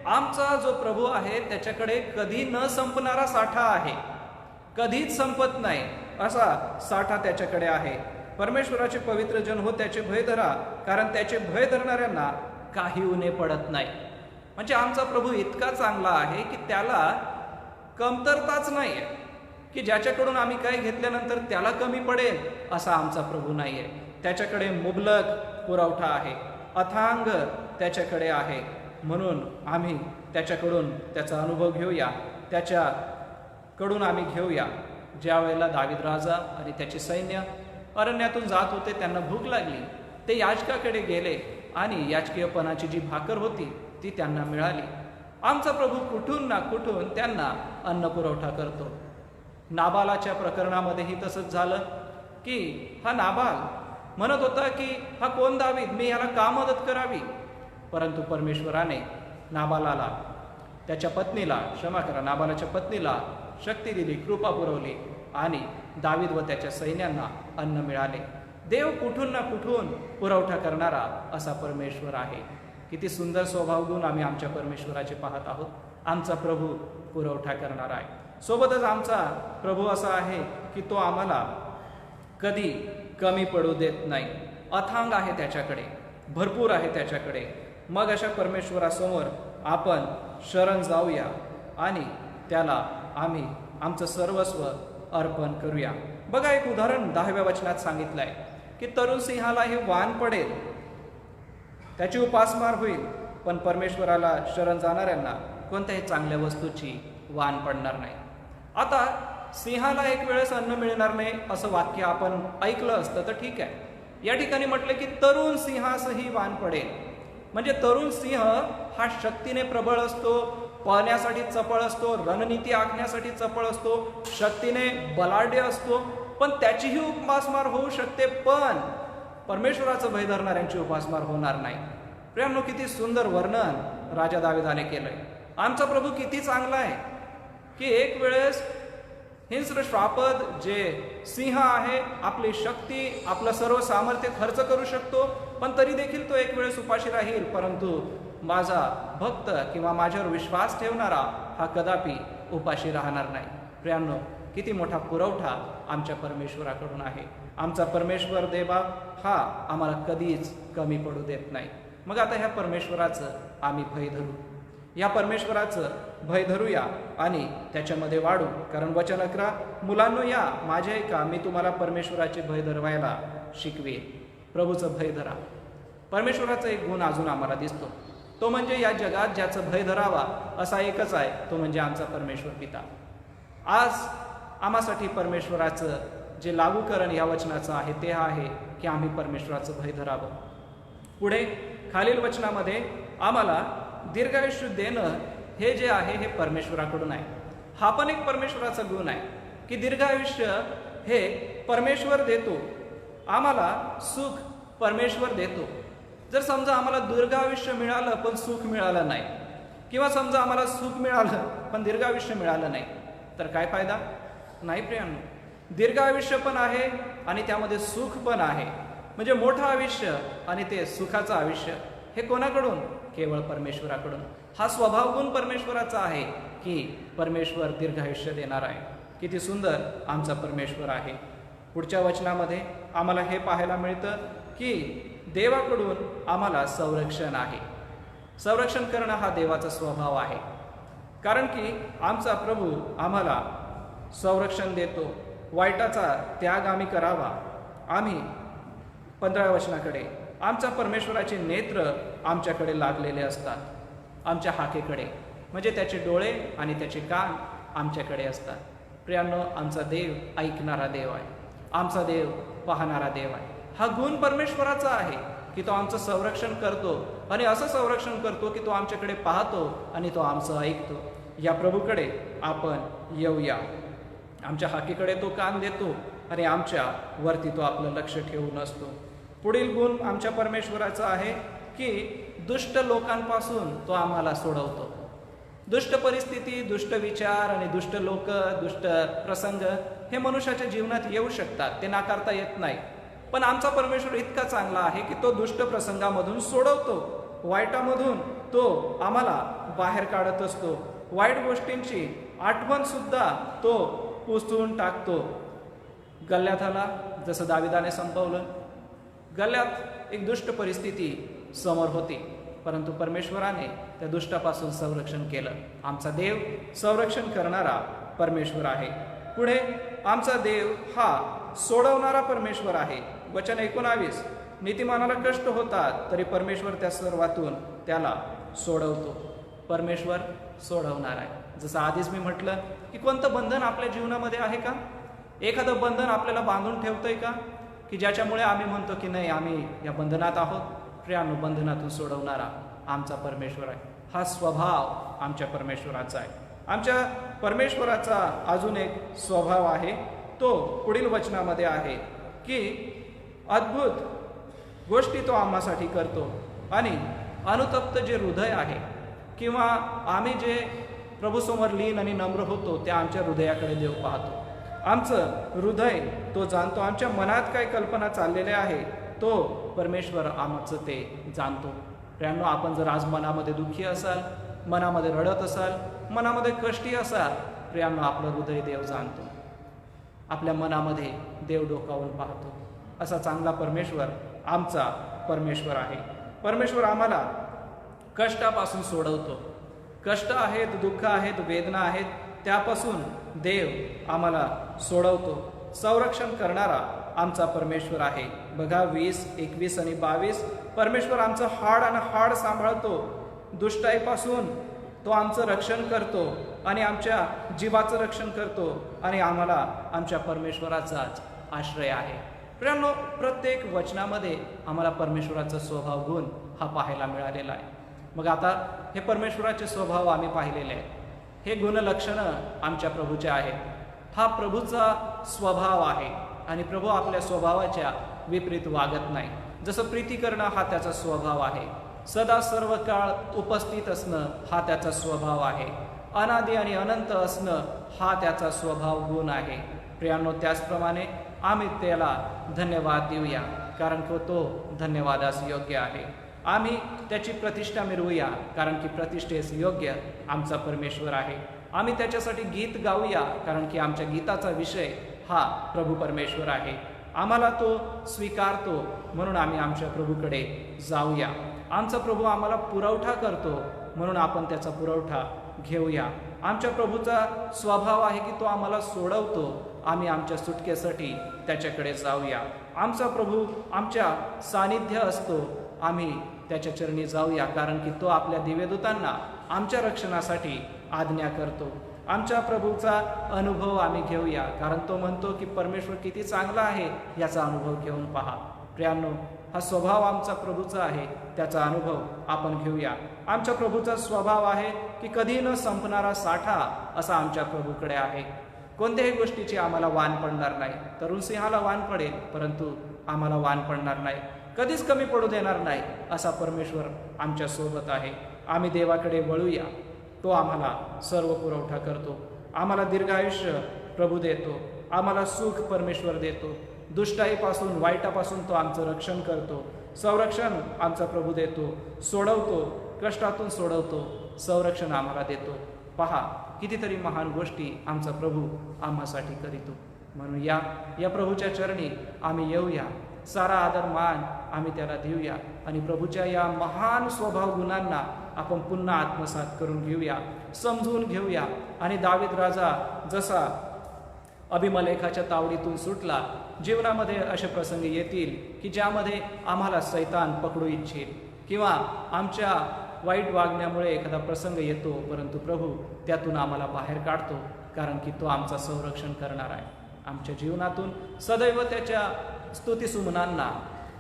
आमचा जो प्रभू आहे त्याच्याकडे कधी न संपणारा साठा आहे. कधीच संपत नाही असा साठा त्याच्याकडे आहे. परमेश्वराचे पवित्र जन हो, त्याचे भय धरा, कारण त्याचे भय धरणाऱ्यांना काही उणे पडत नाही. म्हणजे आमचा प्रभू इतका चांगला आहे की त्याला कमतरताच नाही आहे, की ज्याच्याकडून आम्ही काही घेतल्यानंतर त्याला कमी पडेल असा आमचा प्रभू नाही आहे. त्याच्याकडे मुबलक पुरवठा आहे, अथांग त्याच्याकडे आहे. म्हणून आम्ही त्याच्याकडून त्याचा अनुभव घेऊया, त्याच्याकडून आम्ही घेऊया. ज्या वेळेला दावीद राजा आणि त्याचे सैन्य अरण्यातून जात होते, त्यांना भूक लागली, ते याजकाकडे गेले आणि याजकीयपणाची जी भाकर होती ती त्यांना मिळाली. आमचा प्रभू कुठून ना कुठून त्यांना अन्न पुरवठा करतो. नाबालाच्या प्रकरणामध्येही तसंच झालं की हा नाबाल म्हणत होता की हा कोण दावीद, मी याला का मदत करावी. परंतु परमेश्वराने नाबालाला, त्याच्या पत्नीला, नाबालाच्या पत्नीला शक्ती दिली, कृपा पुरवली आणि दावीद व त्याच्या सैन्यांना अन्न मिळाले. देव कुठून ना कुठून पुरवठा करणारा असा परमेश्वर आहे. किती सुंदर स्वभाव गुण आम्ही आमच्या परमेश्वराचे पाहत आहोत. आमचा प्रभू पुरवठा करणारा आहे. सोबतच आमचा प्रभू असा आहे की तो आम्हाला कधी कमी पडू देत नाही. अथांग आहे त्याच्याकडे, भरपूर आहे त्याच्याकडे. मग अशा परमेश्वरासमोर आपण शरण जाऊया आणि त्याला आम्ही आमचं सर्वस्व अर्पण करूया. बघा, एक उदाहरण 10व्या वचनात सांगितलं आहे की तरुण सिंहाला हे वान पडेल, त्याची उपासमार होईल, पण परमेश्वराला शरण जाणाऱ्यांना कोणत्याही चांगल्या वस्तूची वान पडणार नाही. आता सिंहाला एक वेळेस अन्न मिळणार नाही असं वाक्य आपण ऐकलं असतं तर ठीक आहे. या ठिकाणी म्हटलं की तरुण सिंहासही वान पडेल. म्हणजे तरुण सिंह हा शक्तीने प्रबळ असतो, पळण्यासाठी चपळ असतो, रणनीती आखण्यासाठी चपळ असतो, शक्तीने बलाढ्य असतो, पण त्याचीही उपासमार होऊ शकते, पण परमेश्वराचं भय धरणाऱ्यांची उपासमार होणार नाही. प्रियांनो, किती सुंदर वर्णन राजा दाविदाने केलंय. आमचा प्रभू किती चांगला आहे की एक वेळेस हिंस्र श्रापद जे सिंह आहे, आपली शक्ती, आपलं सर्व सामर्थ्य खर्च करू शकतो, पण तरी देखील तो एक वेळेस उपाशी राहील, परंतु माझा भक्त किंवा माझ्यावर विश्वास ठेवणारा हा कदापि उपाशी राहणार नाही. प्रियांनो, किती मोठा पुरवठा आमच्या परमेश्वराकडून आहे. आमचा परमेश्वर देवा हा आम्हाला कधीच कमी पडू देत नाही. मग आता ह्या परमेश्वराचं आम्ही भय धरू, या परमेश्वराचं भय धरूया आणि त्याच्यामध्ये वाढू. कारण वचन 11, मुलांनो या माझ्या ऐका, मी तुम्हाला परमेश्वराचे भय धरवायला शिकवेन. प्रभूचं भय धरा. परमेश्वराचा एक गुण अजून आम्हाला दिसतो, तो म्हणजे या जगात ज्याचं भय धरावा असा एकच आहे, तो म्हणजे आमचा परमेश्वर पिता. आज आम्हासाठी परमेश्वराचं जे लागूकरण या वचनाचं आहे ते आहे की आम्ही परमेश्वराचं भय धरावं. पुढे खालील वचनामध्ये आम्हाला दीर्घायुष्य देणं हे जे आहे हे परमेश्वराकडून आहे. हा पण एक परमेश्वराचा गुण आहे की दीर्घायुष्य हे परमेश्वर देतो. आम्हाला सुख परमेश्वर देतो. जर समजा आम्हाला दीर्घायुष्य मिळालं पण सुख मिळालं नाही, किंवा समजा आम्हाला सुख मिळालं पण दीर्घायुष्य मिळालं नाही, तर काय फायदा? नाही प्रियांनो, दीर्घायुष्य पण आहे आणि त्यामध्ये सुख पण आहे. म्हणजे मोठं आयुष्य आणि ते सुखाचं आयुष्य हे कोणाकडून? केवळ परमेश्वराकडून. हा स्वभाव गुण परमेश्वराचा आहे की परमेश्वर दीर्घायुष्य देणार आहे. किती सुंदर आमचा परमेश्वर आहे. पुढच्या वचनामध्ये आम्हाला हे पाहायला मिळतं की देवाकडून आम्हाला संरक्षण आहे. संरक्षण करणं हा देवाचा स्वभाव आहे. कारण की आमचा प्रभू आम्हाला संरक्षण देतो. वाईटाचा त्याग आम्ही करावा. आम्ही 15व्या वचनाकडे, आमच्या परमेश्वराचे नेत्र आमच्याकडे लागलेले असतात, आमच्या हाकेकडे, म्हणजे त्याचे डोळे आणि त्याचे कान आमच्याकडे असतात. प्रियांनो, आमचा देव ऐकणारा देव आहे, आमचा देव पाहणारा देव आहे. हा गुण परमेश्वराचा आहे की तो आमचं संरक्षण करतो आणि असं संरक्षण करतो की तो आमच्याकडे पाहतो आणि तो आमचं ऐकतो. या प्रभूकडे आपण येऊया. आमच्या हाकेकडे तो कान देतो आणि आमच्या वरती तो आपलं लक्ष ठेवून असतो. पुढील गुण आमच्या परमेश्वराचा आहे की दुष्ट लोकांपासून तो आम्हाला सोडवतो. दुष्ट परिस्थिती, दुष्ट विचार आणि दुष्ट लोक, दुष्ट प्रसंग हे मनुष्याच्या जीवनात येऊ शकतात, ते नाकारता येत नाही. पण आमचा परमेश्वर इतका चांगला आहे की तो दुष्ट प्रसंगामधून सोडवतो, वाईटामधून तो आम्हाला बाहेर काढत असतो. वाईट गोष्टींची आठवण सुद्धा तो पुसून टाकतो. गल्ल्यात आला, जसं दाविदाने संपवलं. गल्ल्यात एक दुष्ट परिस्थिती समोर होती, परंतु परमेश्वराने त्या दुष्टापासून संरक्षण केलं. आमचा देव संरक्षण करणारा परमेश्वर आहे. पुढे आमचा देव हा सोडवणारा परमेश्वर आहे. वचन 19, नीतिमानाला कष्ट होतात तरी परमेश्वर त्या सर्वातून त्याला सोडवतो. परमेश्वर सोडवणार आहे. जसं आधीच मी म्हटलं की कोणतं बंधन आपल्या जीवनामध्ये आहे का? एखादं बंधन आपल्याला बांधून ठेवतंय का, की ज्याच्यामुळे आम्ही म्हणतो की नाही, आम्ही या बंधनात आहोत? प्रियांनो, बंधनातून सोडवणारा आमचा परमेश्वर आहे. हा स्वभाव आमच्या परमेश्वराचा आहे. आमच्या परमेश्वराचा अजून एक स्वभाव आहे, तो पुढील वचनामध्ये आहे की अद्भुत गोष्टी तो आम्हासाठी करतो. आणि अनुतप्त जे हृदय आहे, किंवा आम्ही जे प्रभूसमोर लीन आणि नम्र होतो, त्या आमच्या हृदयाकडे देव पाहतो. आमचं हृदय तो जाणतो. आमच्या मनात काय कल्पना चाललेल्या आहे तो परमेश्वर आमचं ते जाणतो. प्रियांनो, आपण जर आज मनामध्ये दुःखी असाल, मनामध्ये रडत असाल, मनामध्ये कष्टी असाल, प्रियांनो, आपलं हृदय देव जाणतो. आपल्या मनामध्ये देव डोकावून पाहतो. असा चांगला परमेश्वर आमचा परमेश्वर आहे. परमेश्वर आम्हाला कष्टापासून सोडवतो. कष्ट आहेत, दुःख आहेत, वेदना आहेत, त्यापासून देव आम्हाला सोडवतो. संरक्षण करणारा आमचा परमेश्वर आहे. बघा 20, 21 आणि 22, परमेश्वर आमचं हाड आणि हाड सांभाळतो. दुष्टाईपासून तो आमचं रक्षण करतो आणि आमच्या जीवाचं रक्षण करतो, आणि आम्हाला आमच्या परमेश्वराचाच आश्रय आहे. प्रियांनो, प्रत्येक वचनामध्ये आम्हाला परमेश्वराचा स्वभाव गुण हा पाहायला मिळालेला आहे. मग आता हे परमेश्वराचे स्वभाव आम्ही पाहिलेले आहेत. हे गुणलक्षणं आमच्या प्रभूचे आहेत. हा प्रभूचा स्वभाव आहे, आणि प्रभू आपल्या स्वभावाच्या विपरीत वागत नाही. जसं प्रीती करणं हा त्याचा स्वभाव आहे, सदा सर्व काळ उपस्थित असणं हा त्याचा स्वभाव आहे, अनादी आणि अनंत असणं हा त्याचा स्वभाव गुण आहे. प्रियांनो, त्याचप्रमाणे आम्ही त्याला धन्यवाद देऊया, कारण की तो धन्यवादास योग्य आहे. आम्ही त्याची प्रतिष्ठा मिळवूया, कारण की प्रतिष्ठेस योग्य आमचा परमेश्वर आहे. आम्ही त्याच्यासाठी गीत गाऊया, कारण की आमच्या गीताचा विषय हा प्रभू परमेश्वर आहे. आम्हाला तो स्वीकारतो, म्हणून आम्ही आमच्या प्रभूकडे जाऊया. आमचा प्रभू आम्हाला पुरवठा करतो, म्हणून आपण त्याचा पुरवठा घेऊया. आमच्या प्रभूचा स्वभाव आहे की तो आम्हाला सोडवतो. आम्ही आमच्या सुटकेसाठी त्याच्याकडे जाऊया. आमचा प्रभू आमच्या सानिध्य असतो. आम्ही त्याच्या चरणी जाऊया, कारण की तो आपल्या दिव्यदूतांना आमच्या रक्षणासाठी आज्ञा करतो. आमच्या प्रभूचा अनुभव आम्ही घेऊया, कारण तो म्हणतो की परमेश्वर किती चांगला आहे याचा अनुभव घेऊन पहा. प्रियांनो, हा स्वभाव आमचा प्रभूचा आहे, त्याचा अनुभव आपण घेऊया. आमच्या प्रभूचा स्वभाव आहे की कधी न संपणारा साठा असा आमच्या प्रभूकडे आहे. कोणत्याही गोष्टीची आम्हाला वाण पडणार नाही. तरुण सिंहाला वाण पडेल, परंतु आम्हाला वाण पडणार नाही. कधीच कमी पडू देणार नाही असा परमेश्वर आमच्या सोबत आहे. आम्ही देवाकडे वळूया, तो आम्हाला सर्व पुरवठा करतो. आम्हाला दीर्घायुष्य प्रभू देतो. आम्हाला सुख परमेश्वर देतो. दुष्टाईपासून, वाईटापासून तो आमचं रक्षण करतो. संरक्षण आमचा प्रभू देतो, सोडवतो, कष्टातून सोडवतो, संरक्षण आम्हाला देतो. पहा, कितीतरी महान गोष्टी आमचा प्रभू आम्हासाठी करीतो. म्हणून या प्रभूच्या चरणी आम्ही येऊया. सारा आदर मान आम्ही त्याला देऊया, आणि प्रभूच्या या महान स्वभाव गुणांना आपण पुन्हा आत्मसात करून घेऊया, समजून घेऊया. आणि दावीद राजा जसा अभिमलेखाच्या तावडीतून सुटला, जीवनामध्ये असे प्रसंग येतील की ज्यामध्ये आम्हाला सैतान पकडू इच्छेल, किंवा आमच्या वाईट वागण्यामुळे एखादा प्रसंग येतो, परंतु प्रभू त्यातून आम्हाला बाहेर काढतो, कारण की तो आमचा संरक्षण करणार आहे. आमच्या जीवनातून सदैव त्याच्या स्तुतिसुमनांना,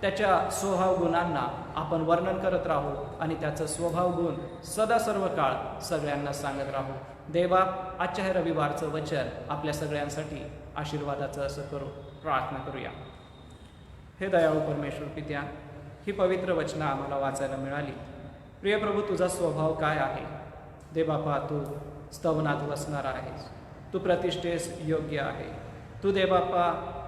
त्याच्या स्वभाव गुणांना आपण वर्णन करत राहू, आणि त्याचं स्वभाव गुण सदा सर्व काळ सगळ्यांना सांगत राहू. देवा, आजच्या हे रविवारचं वचन आपल्या सगळ्यांसाठी आशीर्वादाचं असं करू. प्रार्थना करूया. हे दयाळू परमेश्वर पित्या, ही पवित्र वचनं आम्हाला वाचायला मिळाली. प्रिय प्रभू, तुझा स्वभाव काय आहे देवबापा तू स्तवनात वसणारा आहेस, तू प्रतिष्ठेस योग्य आहे. तू देवबापा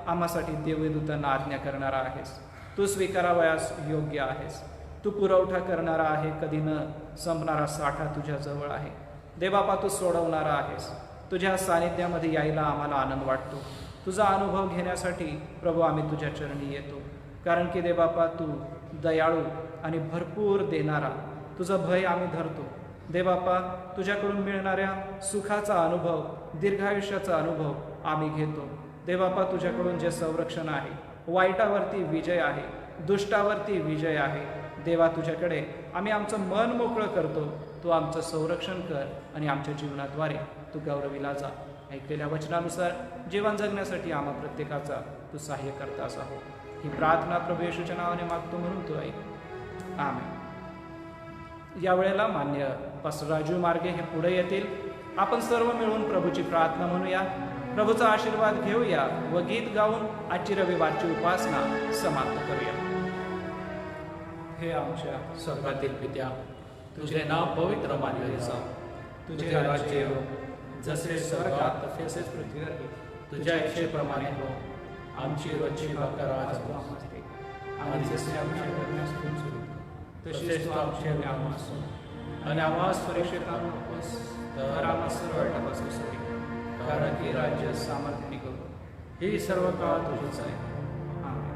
आम्हासाठी देवदूतांना आज्ञा करणारा आहेस. तू स्वीकारावयास योग्य आहेस. तू पुरवठा करणारा आहे, कधी न संपणारा साठा तुझ्या जवळ आहे. देवबापा तू सोडवणारा आहेस. तुझ्या सानिध्यामध्ये यायला आम्हाला आनंद वाटतो. तुझा अनुभव घेण्यासाठी प्रभू आम्ही तुझ्या चरणी येतो, कारण की देवबापा तू दयाळू आणि भरपूर देणारा, तुझं भय आम्ही धरतो. देवबापा तुझ्याकडून मिळणाऱ्या सुखाचा अनुभव, दीर्घायुष्याचा अनुभव आम्ही घेतो. देवबापा तुझ्याकडून जे संरक्षण आहे, वाईटावरती विजय आहे, दुष्टावरती विजय आहे. देवा तुझ्याकडे आम्ही आमचं मन मोकळं करतो. तू आमचं संरक्षण कर आणि आमच्या जीवनाद्वारे तू गौरविला जा. ऐकलेल्या वचनानुसार जीवन जगण्यासाठी आम्हा प्रत्येकाचा तू सहाय्य करतास आहो. ही प्रार्थना प्रभू येशूच्या नावाने मागतो म्हणून तू ऐक. आमेन. यावेळेला मान्य पास्टर राजू मार्गे हे पुढे येतील. आपण सर्व मिळून प्रभूची प्रार्थना म्हणूया, प्रभूचा आशीर्वाद घेऊया व गीत गाऊन आजची रविवारची उपासना समाप्त करूया. हे आमच्या स्वर्गातील पित्या, तुझे नाव पवित्र मानले जाओ. तुझे राज्य येवो, जसे स्वर्गात तसेच पृथ्वीवर. तुझ्या इच्छेप्रमाणे हो. आमची रोजची भाकर आज तू आम्हास दे. आणि जसे आमच्या करण्यास तू सुरू, तसेच तू आमच्या आम्हास सोड. आणि आम्हास परीक्षेत आणू नकोस, तर आम्हास सर्व वाईटापासून सोड. कारण की राज्य, सामर्थ्य आणि गौरव ही सर्व काळ तुझीच आहे. आमेन.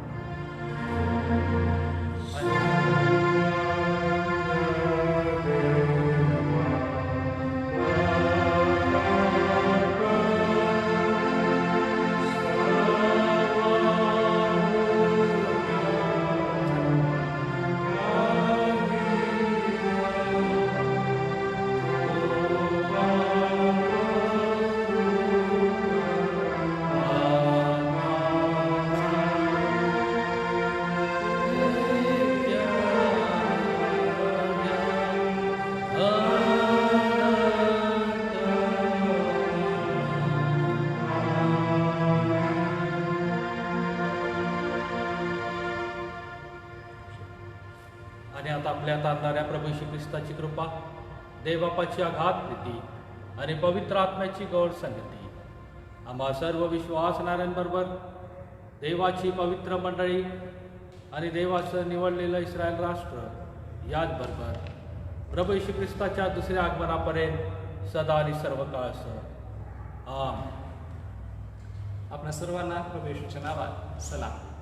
आणि आता आपल्यात आणणाऱ्या प्रभू श्री ख्रिस्ताची कृपा, देवबापाची अगाध प्रीती आणि पवित्र आत्म्याची गौर संगती आम्हा सर्व विश्वासणाऱ्यांबरोबर, देवाची पवित्र मंडळी आणि देवाचं निवडलेलं इस्रायल राष्ट्र याचबरोबर प्रभू श्री ख्रिस्ताच्या दुसऱ्या आगमनापर्यंत सदा आणि सर्व काळ असो. आमेन. आपल्या सर्वांना प्रभू येशूच्या नावात सलाम.